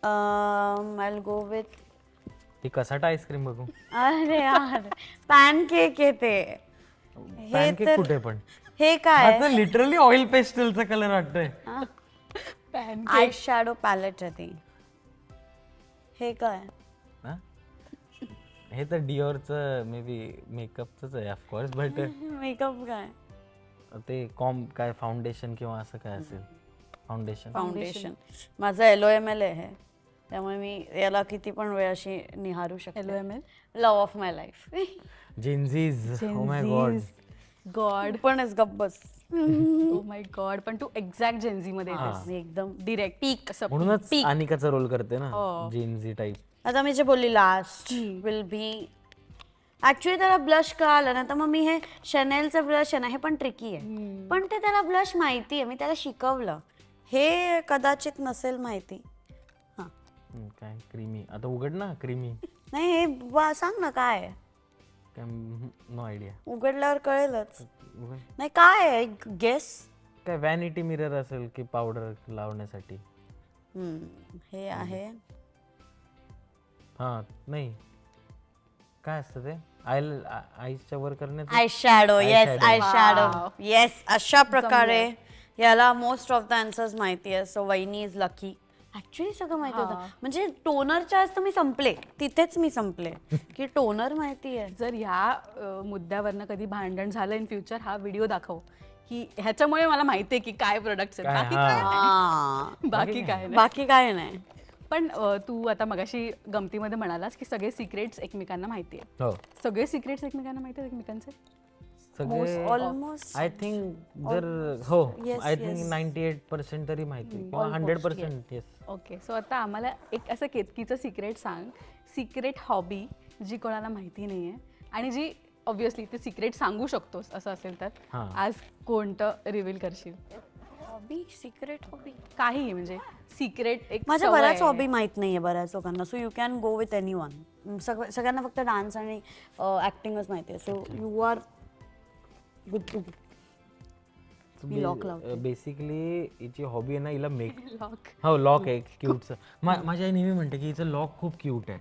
I go with he cassata ice cream बघू. अरे यार पॅनकेक येते हे पॅनकेक तर कुठे पण हे काय आता लिटरली ऑइल पेस्टलचा कलर वाटतोय. आय शॅडो पॅलेट आहे ती. हे काय हा? हे तर डिओरचं मे बी मेकअपच आहे ऑफकोर्स बट मेकअप काय ते काय फाउंडेशन किंवा असं काय असेल. फाउंडेशन माझं LOML आहे त्यामुळे मी याला किती पण वेळ अशी निहारू शकते. LOML? Love of my life. जिन्झीज ओ माय गॉड. गॉड पण इज गप्पस ओ माय गॉड पण तू एक्झॅक्ट जेन्झी मध्ये येतेस. एकदम डिरेक्ट पीक असं म्हणूनच peak. अनिकाचा रोल करते ना हो. जिन्झी टाईप. आता मी जे बोलली लास्ट विल बी ऍक्च्युली त्याला ब्लश कळालं ना तर मग मी हे शनेलचं ब्लश आहे ना हे पण ट्रिकी आहे पण ते त्याला ब्लश माहिती आहे मी त्याला शिकवलं. हे कदाचित नसेल माहिती. हा काय क्रीमी आता उघड ना क्रीमी. नाही हे सांग ना काय आहे? काय नो आयडिया. उघडल्यावर कळेलच. नाही काय आहे गेस. काय व्हॅनिटी मिरर असेल की पावडर लावण्यासाठी. हे आहे हा नाही काय असतं ते आईच्या वर करण्याचं. Eye shadow yes eye shadow Wow. Yes अशा प्रकारे याला मोस्ट ऑफ द आन्सर्स माहिती आहे. सो वहिनी इज लकी. ऍक्च्युली सगळं माहिती होतं म्हणजे टोनरच्या आज तर मी संपले तिथेच मी संपले की टोनर माहिती आहे. जर ह्या मुद्द्यावरनं कधी भांडण झालं इन फ्युचर हा व्हिडिओ दाखव की ह्याच्यामुळे मला माहितीये की काय प्रोडक्ट्स आहेत. काय, बाकी हा. काय नाही. हा. बाकी काय नाही. बाकी काय नाही. पण तू आता मगाशी गमतीमध्ये म्हणालास की सगळे सिक्रेट्स एकमेकांना माहिती आहे. हो सगळे सिक्रेट्स एकमेकांना माहिती आहेत एकमेकांचे. सगळे ऑलमोस्ट आय थिंक जर हो Yes, आय थिंक yes. 98% तरी माहिती किंवा 100% येस. ओके सो आता आम्हाला एक असं केतकीचं सिक्रेट सांग. सिक्रेट हॉबी जी कोणाला माहिती नाहीये आणि जी ऑब्व्हियसली ते सिक्रेट सांगू शकतोस असं असेल तर हां. आज कोणतं रिव्हील करशील. हॉबी सिक्रेट हॉबी काही म्हणजे सिक्रेट एक माझ्या सवय बऱ्याच आहे. हॉबी माहित नाहीये बऱ्याच लोकांना. So you can go with anyone. सगळ्यांना फक्त डान्स आणि ऍक्टिंगच माहिती आहे. So you are good to मी लॉक लावते. बेसिकली हिची हॉबी आहे ना हिला मेक Lock. हो लॉक आहे क्यूटचं. माझी आई नेहमी म्हणते की हिचं लॉक खूप क्यूट आहे.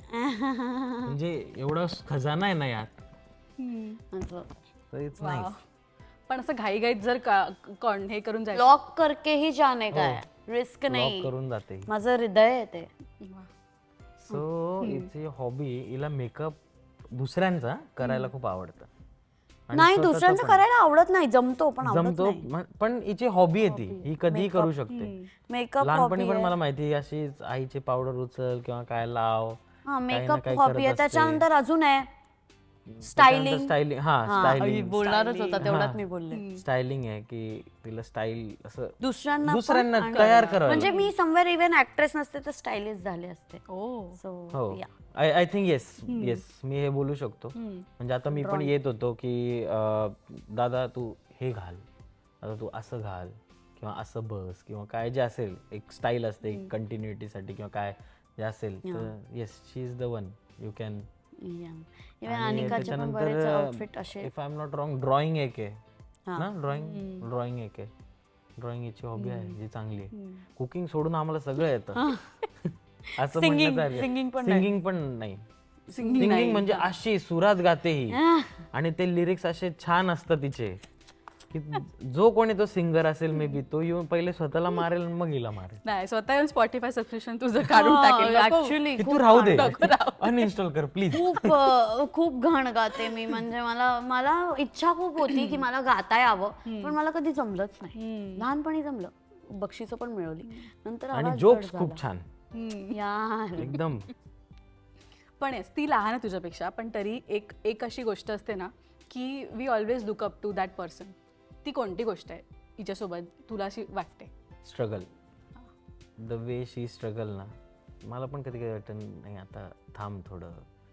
म्हणजे एवढा खजाना आहे ना यात असं तर इट्स Wow. नाईस. पण असं घाईघाईत जर हे करून जायचं. लॉक करके ही जाने काय रिस्क लॉक नाही. करून जाते. माझं हृदय आहे ते. वा. सो हिची हॉबी हिला मेकअप दुसऱ्यांचा करायला खूप आवडतं. आणि नाही स्वतःचं दुसऱ्यांचं पण. करायला आवडत नाही जमतो पण आवडत जमतो नाही. पण हिची हॉबी आहे ती ही कधीही करू शकते. मेकअप लहानपणी हॉबी पण मला माहिती आहे, अशीच आईची पावडर उचल किंवा काय लाव हा काही ना मेकअप काही हॉबी करत आहे. असते. त्याच्यानंतर अजून आहे स्टायलिंग. स्टायलिंग हा स्टायलिंग बोलणारच होता तेवढ्यात हा. मी बोलले. स्टायलिंग आहे की तिला स्टाईल असं दुसऱ्यांना दुसऱ्यांना पण तयार आणि- करावं म्हणजे मी समवेअर इव्हन ऍक्ट्रेस नसते तर स्टायलिस्ट झाले असते. ओ. सो हो या आय थिंक येस मी हे बोलू शकतो. म्हणजे आता मी पण येत होतो की दादा तू हे घाल, आता तू असं घाल किंवा असं बस किंवा काय जे असेल एक स्टाईल असते एक कंटिन्युटीसाठी किंवा काय जे असेल तर yes she is the one you can. अनिकाचे पण बरेच आउटफिट असे. If I am not wrong drawing एक आहे ना, ड्रॉइंग एक आहे. ड्रॉइंग याची हॉबी आहे जी चांगली आहे. कुकिंग सोडून आम्हाला सगळं येतं असं Singing पण सिंगिंग पण नाही. सिंगिंग म्हणजे अशी सुरात गाते ही आणि ते लिरिक्स असे छान असतात तिचे की जो कोणी तो सिंगर असेल मे बी तो येऊन पहिले स्वतःला मारेल आणि मग हिला मारेल. नाही स्वतः येऊन स्पॉटीफाय सबस्क्रिप्शन तुझं काढून टाकेल नको. ऍक्च्युली की तू राहू दे अनइन्स्टॉल कर प्लीज. खूप घाण गाते मी. म्हणजे मला इच्छा खूप होती की मला गाता यावं पण मला कधी जमलंच नाही. लहानपणी जमलं, बक्षिसं पण मिळवली, नंतर आणि आवाज जोक्स जड खूप झाला. छान यार एकदम. पण येस ती लहान आहे तुझ्यापेक्षा पण तरी एक अशी गोष्ट असते ना की we always look up to that person. ती कोणती गोष्ट आहे हिच्यासोबत तुला अशी वाटते? Struggle, the way she struggle ना. मला पण कधी कधी वाटतं नाही आता थांब थोडं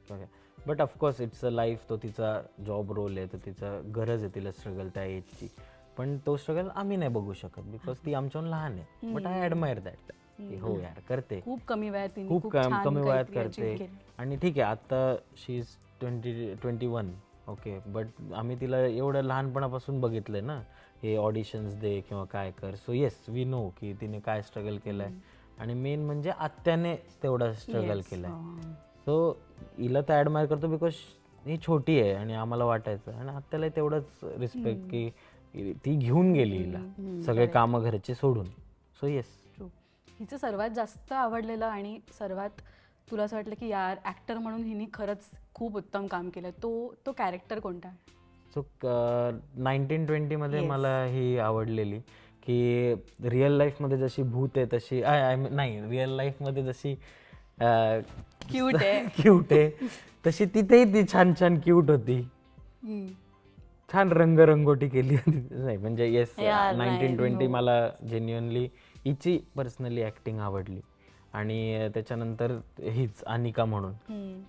किंवा काय. But of course it's a life. तो तिचा जॉब रोल आहे तर तिचा गरज आहे तिला स्ट्रगल त्या एजची. पण तो स्ट्रगल आम्ही नाही बघू शकत बिकॉज ती आमच्याहून लहान आहे. बट आय ॲडमायर दॅट की हो यार करते खूप कमी वयात तिने खूप छान कमी वयात काहीतरी करते. achieve केलं. आणि ठीक आहे आता शी इज 21 ओके. बट आम्ही तिला एवढं लहानपणापासून बघितलंय ना हे ऑडिशन्स दे किंवा काय कर. सो येस वी नो की तिने काय स्ट्रगल केलंय आणि मेन म्हणजे आत्याने तेवढा स्ट्रगल केलाय. सो हिला तर ॲडमायर करतो बिकॉज ही छोटी आहे आणि आम्हाला वाटायचं आणि आत्याला तेवढंच रिस्पेक्ट की ती घेऊन गेली हिला सगळे कामं घरचे सोडून. सो येस हिचं सर्वात जास्त आवडलेलं आणि सर्वात तुला असं वाटलं की यार ऍक्टर म्हणून हिने खरंच खूप उत्तम काम केलं तो कॅरेक्टर कोणता आहे? सो 1920 मध्ये मला ही आवडलेली की रिअल लाईफमध्ये जशी भूत आहे तशी नाही रिअल लाईफमध्ये जशी क्यूट आहे क्यूट आहे तशी तिथेही ती छान छान क्यूट होती. छान रंगरंगोटी केली होती. नाही म्हणजे येस 1920 मला जेन्युअनली हिची पर्सनली ॲक्टिंग आवडली. आणि त्याच्यानंतर हीच अनिका म्हणून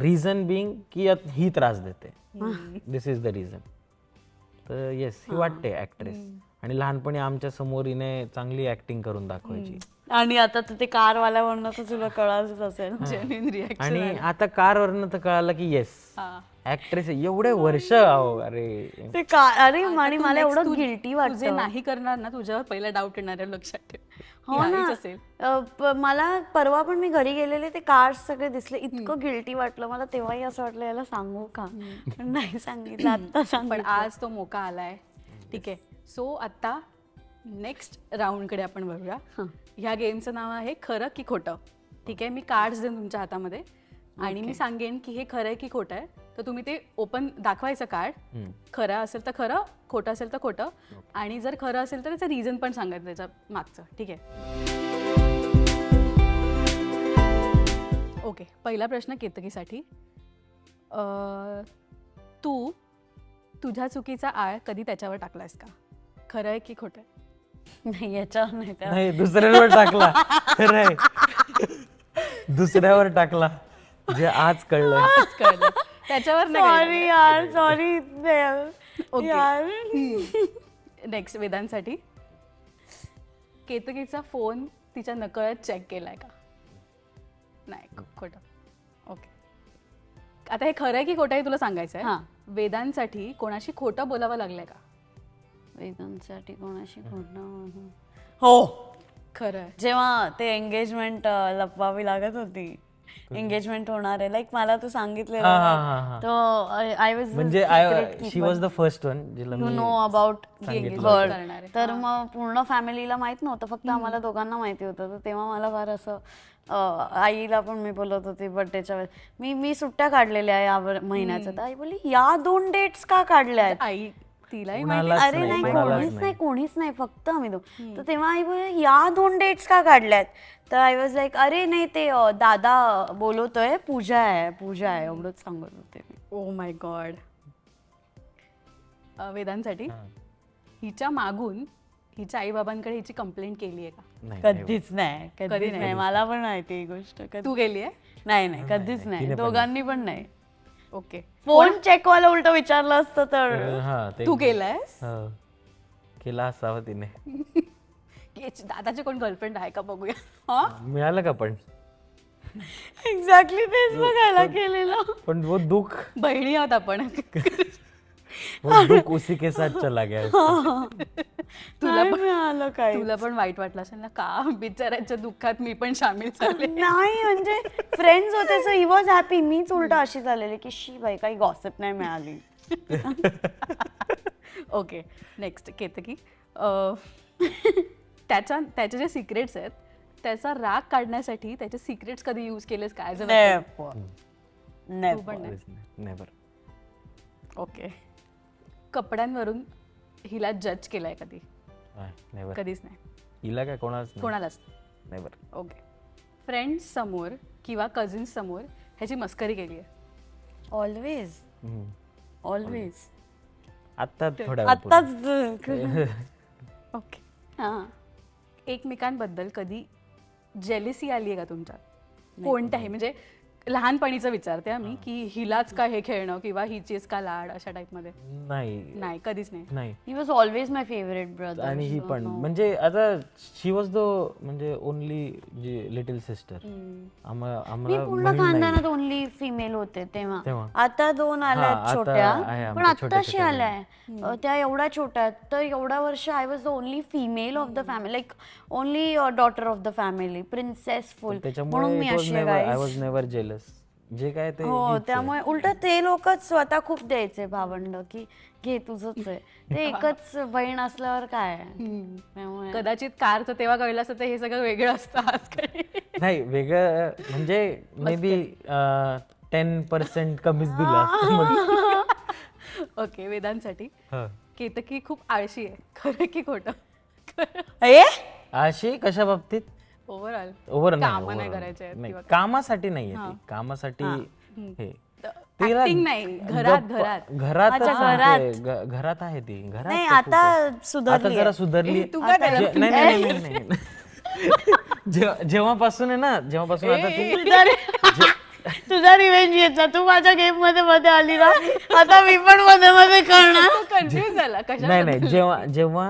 रिझन बिंग की ही त्रास देते. दिस इज द रिझन. तर येस ही वाटते ॲक्ट्रेस आणि लहानपणी आमच्या समोर हिने चांगली ॲक्टिंग करून दाखवायची. आणि आता तर ते कारवाल्यावरनं तर तुला कळालंच असेल. Genuine reaction. आणि आता कारवरनं तर कळालं की येस ऍक्ट्रेस एवढे वर्ष अरे ते अरे आणि मला एवढं गिल्टी तुझे वाटतं. नाही करणार ना तुझ्यावर पहिला डाऊट येणार आहे लक्षात ठेव. हो ना. असेल मला परवा पण मी घरी गेलेले ते कार्ड्स सगळे दिसले, इतकं गिल्टी वाटलं मला. तेव्हाही असं वाटलं याला सांगू का, पण नाही सांगितलं. आता पण आज तो मोका आलाय. ठीक आहे. सो आता नेक्स्ट राऊंडकडे आपण बघूया. ह्या गेमचं नाव आहे खरं की खोटं. ठीक आहे. मी कार्ड्स देईन तुमच्या हातामध्ये आणि मी सांगेन की हे खरं आहे की खोटं आहे. तर तुम्ही ते ओपन दाखवायचं कार्ड. खरं असेल तर खरं, खोटं असेल तर खोटं. आणि जर खरं असेल तर त्याचं रिझन पण सांगायचं त्याच्या मागचं. ठीक आहे. ओके. पहिला प्रश्न केतकीसाठी. तू तुझ्या चुकीचा आळ कधी त्याच्यावर टाकलायस का? खरं आहे की खोटं आहे? नाही याच्यावर नाही. नाही दुसऱ्यावर टाकला. खरंय दुसऱ्यावर टाकला जे आज कळलं. त्याच्यावर सॉरी यार, सॉरी यार. नेक्स्ट वेदांसाठी. केतकीचा फोन तिच्या नकळत चेक केलाय का? नाही खोटं. ओके. आता हे खरं आहे की खोटं आहे तुला सांगायचं आहे. वेदांसाठी कोणाशी खोटं बोलावं लागलंय का? वेदांसाठी कोणाशी खोटं? हो खरं आहे. जेव्हा ते एंगेजमेंट लपवावी लागत होती, एंगेजमेंट होणार आहे, लाईक मला तू सांगितलेलं तो आय वॉज म्हणजे शी वॉज द फर्स्ट वन जिला यू मी नो अबाउट करणार आहे. तर मग पूर्ण फॅमिलीला माहित नव्हतं, फक्त आम्हाला दोघांना माहिती होतं. तर तेव्हा मला फार असं आईला पण मी बोलत होती बर्थडेच्या वेळेस. मी सुट्ट्या काढलेल्या या महिन्याचं. तर आई बोलली या 2 डेट्स का काढल्या आहेत? आई तिलाही कुणालाच अरे नाही, नाही कोणीच नाही फक्त आम्ही तर तेव्हा आई बोलली या 2 डेट्स का काढल्यात? तर आय वॉज लाईक अरे नाही ते दादा बोलवतोय, पूजा आहे एवढंच सांगत होते मी. ओ माय गॉड. वेदांसाठी. हिच्या मागून हिच्या आई बाबांकडे हिची कंप्लेंट केली आहे का? नाही, कधीच नाही, कधी कधीच नाही. नाही. मला पण माहिती ही गोष्ट. तू गेली आहे? नाही कधीच नाही, दोघांनी पण नाही. ओके. फोन चेक वाला उलट विचारलं असतं तर हा, ते तू केलंयस? हो. केला असावं तिने. दादाची कोण गर्लफ्रेंड आहे का बघूया. हा मिळालं का पण एक्झॅक्टली तेच बघायला केलेलं. पण वो दुख बहिणी आहोत आपण. वो दुख उसी के साथ चला गया तुला नाही मिळालं काय. तुला पण वाईट वाटलं असेल ना, का बिचाऱ्याच्या दुःखात मी पण सामील झाले. नाही म्हणजे फ्रेंड्स होते सो ही वॉज हॅपी. मीच उलट अशी झालेली की शी बाई काही गॉसिप नाही मिळाली. Okay next Ketaki. त्याचे जे सिक्रेट्स आहेत त्याचा राग काढण्यासाठी त्याचे सिक्रेट्स कधी यूज केलेस काय? Never. तू पण नाही. नेवर. ओके. कपड्यांवरून हिला जज केलाय कधी? नेवर. कधीच नाही. हिला काय कोणालाच? नेवर. ओके. फ्रेंड्स समोर किंवा कझिन्स समोर ह्याची मस्करी केली आहे? Always always. आता थोड्या आत्ताच ओके. हां. एकमेकांबद्दल कधी जेलिसी आली आहे का तुमच्यात? कोणत्याही म्हणजे लहानपणीचं विचारते आम्ही की हिलाच का हे खेळणं किंवा हिचीच का लाड अशा टाईपमध्ये? नाही कधीच नाही. He was always my favourite brother. आणि ही पण म्हणजे आता शी वॉज द म्हणजे ओनली जी लिटिल सिस्टर. मी आम्हाला पूर्ण खानदानात ओनली फिमेल होते तेव्हा. तेव्हा. आता 2 आल्या आता छोट्या आहे पण आमच्या आत्ताशी छोट्या आल्या त्या एवढ्या छोट्या आहेत. तर एवढ्या वर्ष I was the only female of the family, like only daughter of the family, प्रिन्सेसफुल. म्हणून मी अशी आय वॉज नेवर जेलस. जे काय ते हो त्यामुळे उलट ते लोकच स्वतः खूप द्यायचे भावंड की घे तुझंच आहे. ते एकच बहीण असल्यावर काय त्यामुळे कदाचित कारचं तेव्हा कळलं असतं तर हे सगळं वेगळं असतं आजकाल. नाही वेगळं म्हणजे मे बी 10% कमीच दिला असतं. ओके. वेदांसाठी हा. केतकी खूप आळशी आहे, खरं की खोटं? ए अशी कशा बाबतीत? ओव्हरऑल ओव्हर कामं नाही करायचे आहेत नाही किंवा काय? कामासाठी नाहीये ती. कामासाठी हे तिला Acting नाही, घरात घरात आहे ती. घरात नाही तर खूप आता आहे. आता सुधारली जरा सुधारली. तू काय त्याला नाही नाही नाही, नाही, नाही. जेव्हापासून आहे ना जेव्हापासून आता ती तुझा रिवेंज घेतला. तू माझ्या गेम मध्ये आली ना, आता मी पण मध्ये करणार. कन्फ्युज झाला कशा? नाही जेव्हा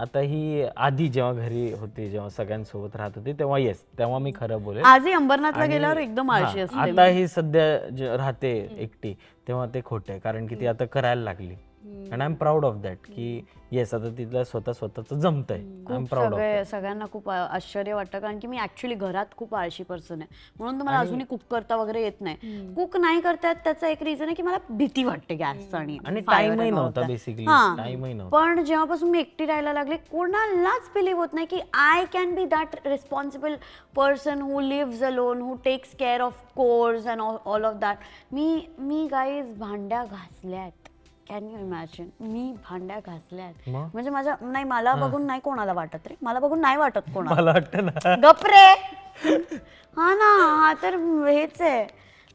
आता ही आधी जेव्हा घरी होती जेव्हा सगळ्यांसोबत राहत होती तेव्हा तेव्हा मी खरं बोलेल. आजही अंबरनाथला आणि गेल्यावर एकदम आळशी हा, असते. आता ही सध्या राहते एकटी तेव्हा ते खोटे आहे कारण की ती आता करायला लागली. And I am proud of that की येस आता तिला स्वतःच जमतंय. आय एम प्राऊड ऑफ सगळ्यांना खूप आश्चर्य वाटतं कारण की मी ऍक्च्युली घरात खूप आळशी पर्सन आहे म्हणून तर मला अजूनही कुक करता वगैरे येत नाही. कुक नाही करतात त्याचं एक रिझन आहे की मला भीती वाटते गॅसचा आणि टाइमही नव्हता बेसिकली. टाइमही नव्हता. पण जेव्हापासून मी एकटी राहायला लागले कोणालाच बिलीव्ह होत नाही की I can be that responsible person who lives alone, who takes care of course and all of that. मी गाईज भांड्या घासल्यात. Can you imagine? मी भांड्या घासल्यात म्हणजे माझ्या नाही मला बघून नाही कोणाला वाटत रे. मला बघून नाही वाटत कोणाला. मला वाटतं ना गपरे. हा ना हा तर हेच आहे.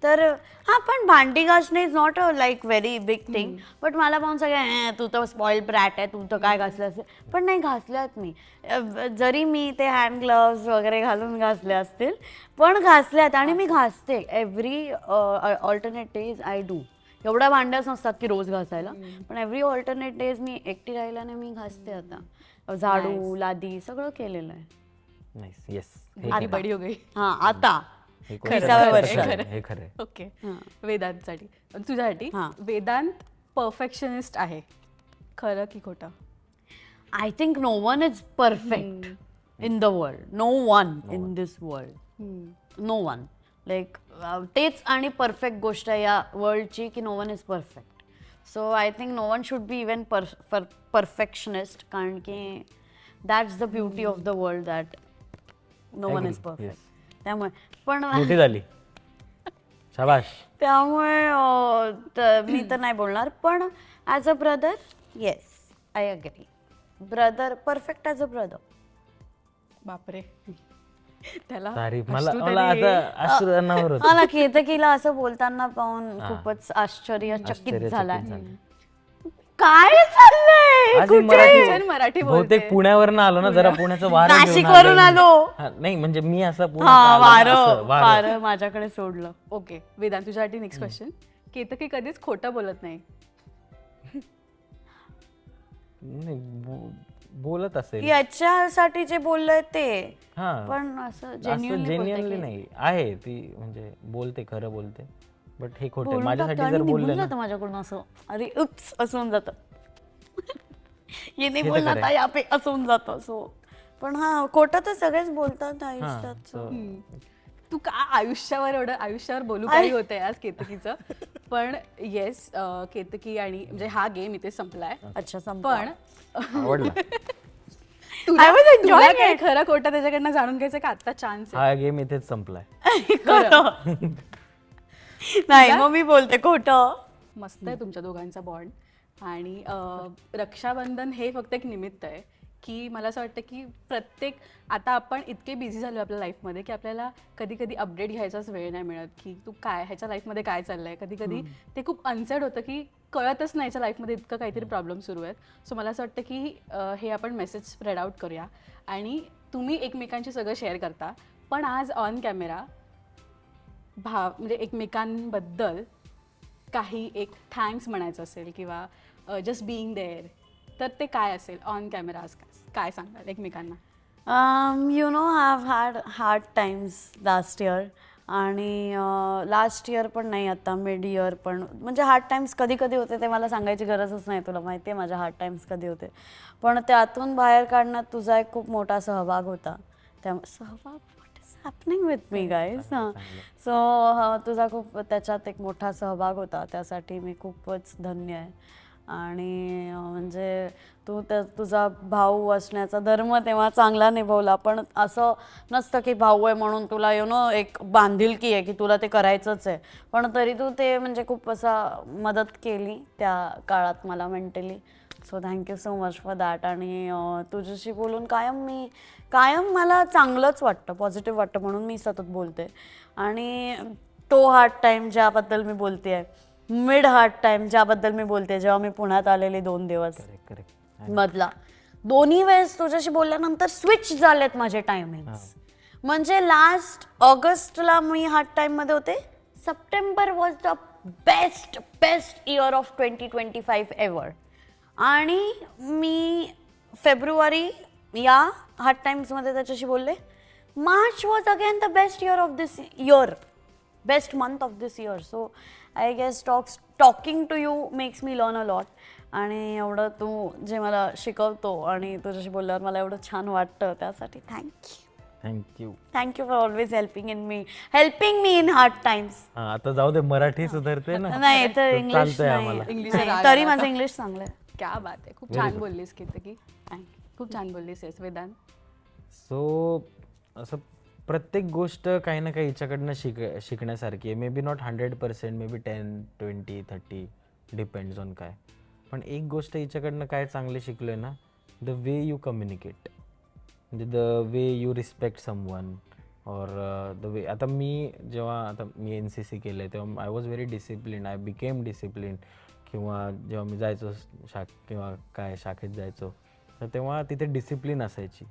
तर हा पण भांडी घासणे is not a like very big thing. But मला पाहून सगळे तू तर स्पॉइल ब्रॅट आहे, तू तर काय घासलं असेल. पण नाही घासल्यात मी. जरी मी ते हँड ग्लव्स वगैरे घालून घासले असतील पण घासल्यात. आणि मी घासते every alternate days I do. एवढ्या भांड्याच नसतात की रोज घासायला पण एव्हरी ऑल्टरनेट डेज मी एकटी राहिल्याने मी घासते. आता झाडू लादी सगळं केलेलं आहे. नाईस. येस आधी बडी हो गई. हा आता हे 30व्या वर्षात. हे खरं आहे. ओके. वेदांतसाठी तुझ्यासाठी हा. वेदांत परफेक्शनिस्ट आहे, खरं की खोटं? I think no one is perfect in the world. No one in this world. No one. Like तेच आणि परफेक्ट गोष्ट आहे या वर्ल्डची की no one is perfect. So I think no one should be even perfectionist कारण की that's the beauty of the world that no one is perfect. त्यामुळे पण मोठी झाली. शाबाश. त्यामुळे मी तर नाही बोलणार पण as a brother yes I agree. Brother perfect as a brother. बापरे. त्याला तारीफ मला आता अश्रूनावर होतं. मला केतकीला असं बोलताना पाहून खूपच आश्चर्यचकित झालाय. काय चाललंय? आज हे मराठी बहुतेक पुण्यावरून आलो ना जरा पुण्याचं वारं घेऊन नाशिक वरून आलो. हा, नाही म्हणजे मी असं वारं माझ्याकडे सोडलं. ओके. वेदांत तुझ्यासाठी नेक्स्ट क्वेश्चन. केतकी कधीच खोटं बोलत नाही. बोलत असेल. याच्यासाठी जे बोललंय ते, हा पण असं असं genuinely जेन्युअनली बोलते की- नाही आहे ती, म्हणजे बोलते, खरं बोलते, बट हे खोटं आहे. बोलून माझ्यासाठी टाकतो जर आणि बोलले निघून ना, जातं माझ्याकडून असं, अरे उप्स असं होऊन जातं. ये नाही हे तर बोलना खरं था आहे. या पे असं होऊन जातं. सो पण हा खोटं तर सगळेच बोलतात हा आयुष्यात. so तू का आयुष्यावर बोलू काही होतंय आज केतकीचं. पण येस, केतकी आणि म्हणजे हा गेम इथे संपलाय. अच्छा संपला. पण आवडला. तुला I was enjoying तुला काय it. खरं खोटं त्याच्याकडनं जाणून घ्यायचं का आता चान्स आहे? हा गेम इथेच संपलाय. खरं. नाही मग मी बोलते खोटं. मस्त आहे तुमच्या दोघांचा बॉन्ड. आणि रक्षाबंधन हे फक्त एक निमित्त आहे की मला असं वाटतं की प्रत्येक, आता आपण इतके बिझी झालो आपल्या लाईफमध्ये की आपल्याला कधी कधी अपडेट घ्यायचाच वेळ नाही मिळत की तू काय ह्याच्या लाईफमध्ये काय चाललंय. कधी कधी ते खूप अनसेड होतं की कळतच नाही ह्याच्या लाईफमध्ये इतकं काहीतरी प्रॉब्लेम सुरू आहेत. सो मला असं वाटतं की हे आपण मेसेज स्प्रेड आउट करूया आणि तुम्ही एकमेकांशी सगळं शेअर करता, पण आज ऑन कॅमेरा म्हणजे एकमेकांबद्दल काही एक थँक्स म्हणायचं असेल किंवा जस्ट बिईंग देअर, तर ते काय असेल ऑन कॅमेरा? आज काय सांगाल एकमेकांना? You know I have had hard times last year आणि लास्ट इयर पण नाही, आता मिड इयर पण. म्हणजे हार्ड टाइम्स कधी कधी होते ते मला सांगायची गरजच नाही, तुला माहिती आहे माझ्या हार्ड टाइम्स कधी होते. पण त्यातून बाहेर काढण्यात तुझा एक खूप मोठा सहभाग होता. त्या सहभाग what is happening with me guys. हां सो तुझा खूप त्याच्यात एक मोठा सहभाग होता, त्यासाठी मी खूपच धन्य आहे. आणि म्हणजे तू तुझा भाऊ असण्याचा धर्म तेव्हा चांगला निभवला. पण असं नसतं की भाऊ आहे म्हणून तुला एक बांधिलकी आहे की तुला ते करायचंच आहे. पण तरी तू ते म्हणजे खूप असा मदत केली त्या काळात मला mentally. So thank you so much for that. आणि तुझ्याशी बोलून कायम मला चांगलंच वाटतं, पॉझिटिव्ह वाटतं, म्हणून मी सतत बोलते. आणि तो हार्ड टाईम ज्याबद्दल मी बोलते आहे, मिड हार्ड टाइम ज्याबद्दल मी बोलते, जेव्हा मी पुण्यात आलेले 2 दिवस करेक्ट मधला, दोन्ही वेळेस तुझ्याशी बोलल्यानंतर स्विच झालेत माझे टायमिंग्स. म्हणजे लास्ट ऑगस्टला मी हार्ड टाइममध्ये होते. September was the best year of 2025 ever. आणि मी फेब्रुवारी या हार्ड टाइम्समध्ये त्याच्याशी बोलले. March was again the best year of this year, best month of this year. So I guess talking to you makes me learn a lot. आणि एवढं तू जे मला शिकवतो आणि तुझ्याशी बोलल्यावर मला एवढं छान वाटतं, त्यासाठी thank you for always helping me in hard times. आता जाऊ दे, मराठी सुधारते ना. नाही तर इंग्लिश चालतंय नाही. आम्हाला. इंग्लिश नाही, तरी माझं इंग्लिश चांगलं आहे. क्या बात आहे, खूप छान बोललीस केतकी. खूप छान बोललीस येस वेदांत. सो असं प्रत्येक गोष्ट काही ना काही हिच्याकडनं शिकण्यासारखी आहे. May be not 100%, may be 10, 20, 30 depends on काय. पण एक गोष्ट हिच्याकडनं काय चांगले शिकलो आहे ना, द वे यू कम्युनिकेट, म्हणजे the way you respect someone और द वे. आता मी NCC केलं आहे तेव्हा I was very discipline, I became discipline. किंवा जेव्हा मी जायचो किंवा शाखेत जायचो, तर तेव्हा तिथे डिसिप्लिन असायची.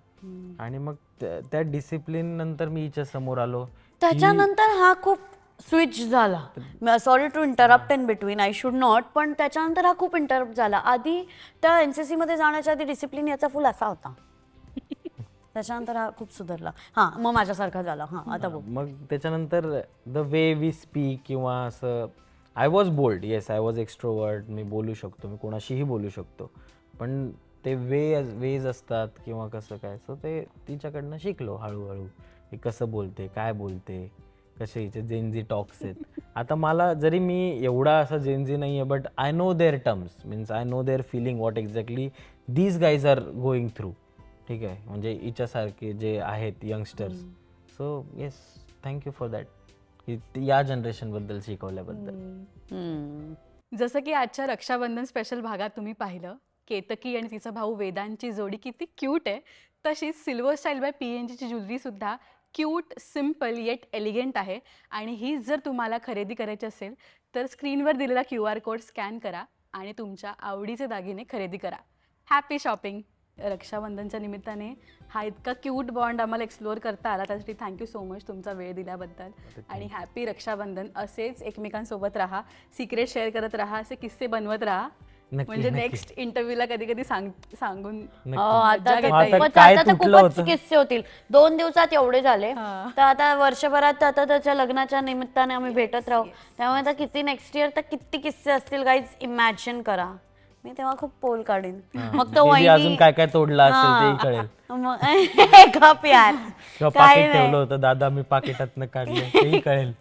आणि मग त्या डिसिप्लिन नंतर मी हिच्या समोर आलो. त्याच्यानंतर हा खूप स्विच झाला. Sorry to interrupt in between, I should not. पण त्याच्यानंतर हा खूप इंटरप्ट झाला. आधी त्या NCC मध्ये जाण्याच्या आधी डिसिप्लिन याचा फुल असा होता. त्याच्यानंतर हा खूप सुधारला. हां मग माझ्यासारखा झाला. हां आता बोल. मग त्याच्यानंतर द वे वी स्पीक किंवा असं, I was bold, yes I was extrovert. मी बोलू शकतो, मी कोणाशीही बोलू शकतो. पण ते वेज असतात किंवा कसं काय, सो ते तिच्याकडनं शिकलो हळूहळू की कसं बोलते, काय बोलते, कसे हिचे जेनझी टॉक्स आहेत. आता मला जरी मी एवढा असा जेनझी नाही आहे, but I know their terms, means I know their feeling what exactly these guys are going through. ठीक आहे, म्हणजे हिच्यासारखे जे आहेत youngsters. So yes, thank you for that, की या जनरेशनबद्दल शिकवल्याबद्दल. जसं की आजच्या रक्षाबंधन स्पेशल भागात तुम्ही पाहिलं, केतकी आणि तिचा भाऊ वेदांची जोडी किती क्यूट आहे. तशीच सिल्वर स्टाईल बाय PNGची ज्वेलरी सुद्धा क्यूट, सिम्पल येट एलिगंट आहे. आणि ही जर तुम्हाला खरेदी करायची असेल तर स्क्रीनवर दिलेला QR कोड स्कॅन करा आणि तुमच्या आवडीचे दागिने खरेदी करा. Happy shopping. रक्षाबंधनच्या निमित्ताने हा इतका क्यूट बॉन्ड आम्हाला एक्सप्लोअर करता आला, त्यासाठी थँक्यू सो मच तुमचा वेळ दिल्याबद्दल. आणि हॅपी रक्षाबंधन. असेच एकमेकांसोबत राहा, सिक्रेट शेअर करत राहा, असे किस्से बनवत राहा. नक्की, म्हणजे नक्की. नेक्स्ट इंटरव्ह्यूला कधी कधी सांगून आता मजा तर घेता येईल. आता खूपच- काय आता तर तुटलं खूपच होतं? किस्से होतील 2 दिवसात एवढे झाले हा. तर आता वर्षभरात आता त्याच्या लग्नाच्या निमित्ताने आम्ही भेटत राहू त्यामुळे आता किती नेक्स्ट इयर तर किती किस्से असतील गाईज इमॅजिन करा मी तेव्हा खूप पोल काढीन मग तो Maybe अजून काय काय तोडलं असेल तेही कळेल गप यार किंवा काय पाकिट नाही ठेवलं होतं दादा मी पाकिटातनं काढलं तेही कळेल.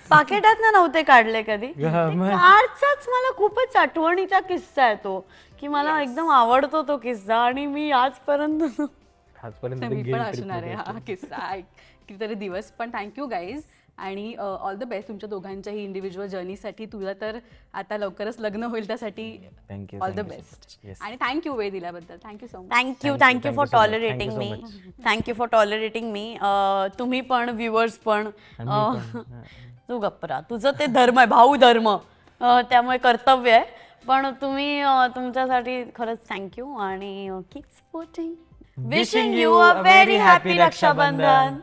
पाकिटात नव्हते काढले कधी हा, मग. कारचाच मला खूपच आठवणीचा किस्सा आहे तो की मला एकदम आवडतो तो किस्सा आणि मी आजपर्यंत आजपर्यंत मी गेली पण trip असणार आहे मध्ये. हा किस्सा कितीतरी दिवस. पण थँक्यू गाईज आणि ऑल द बेस्ट तुमच्या दोघांच्याही इंडिव्हिज्युअल जर्नीसाठी. तुला तर आता लवकरच लग्न होईल त्यासाठी Thank you, all the thank you so best. much. Yes. आणि थँक्यू वेळ दिल्याबद्दल. Thank you so much. Thank you Thank you, thank you thank for you so much. Tolerating Thank me you so thank you for tolerating मी तुम्ही पण viewers पण आणि मी पण, तू गप्परा तुझं ते धर्म आहे भाऊ धर्म त्यामुळे कर्तव्य आहे पण तुम्ही तुमच्यासाठी खरंच थँक्यू आणि keep supporting wishing you a very happy Rakshabandhan.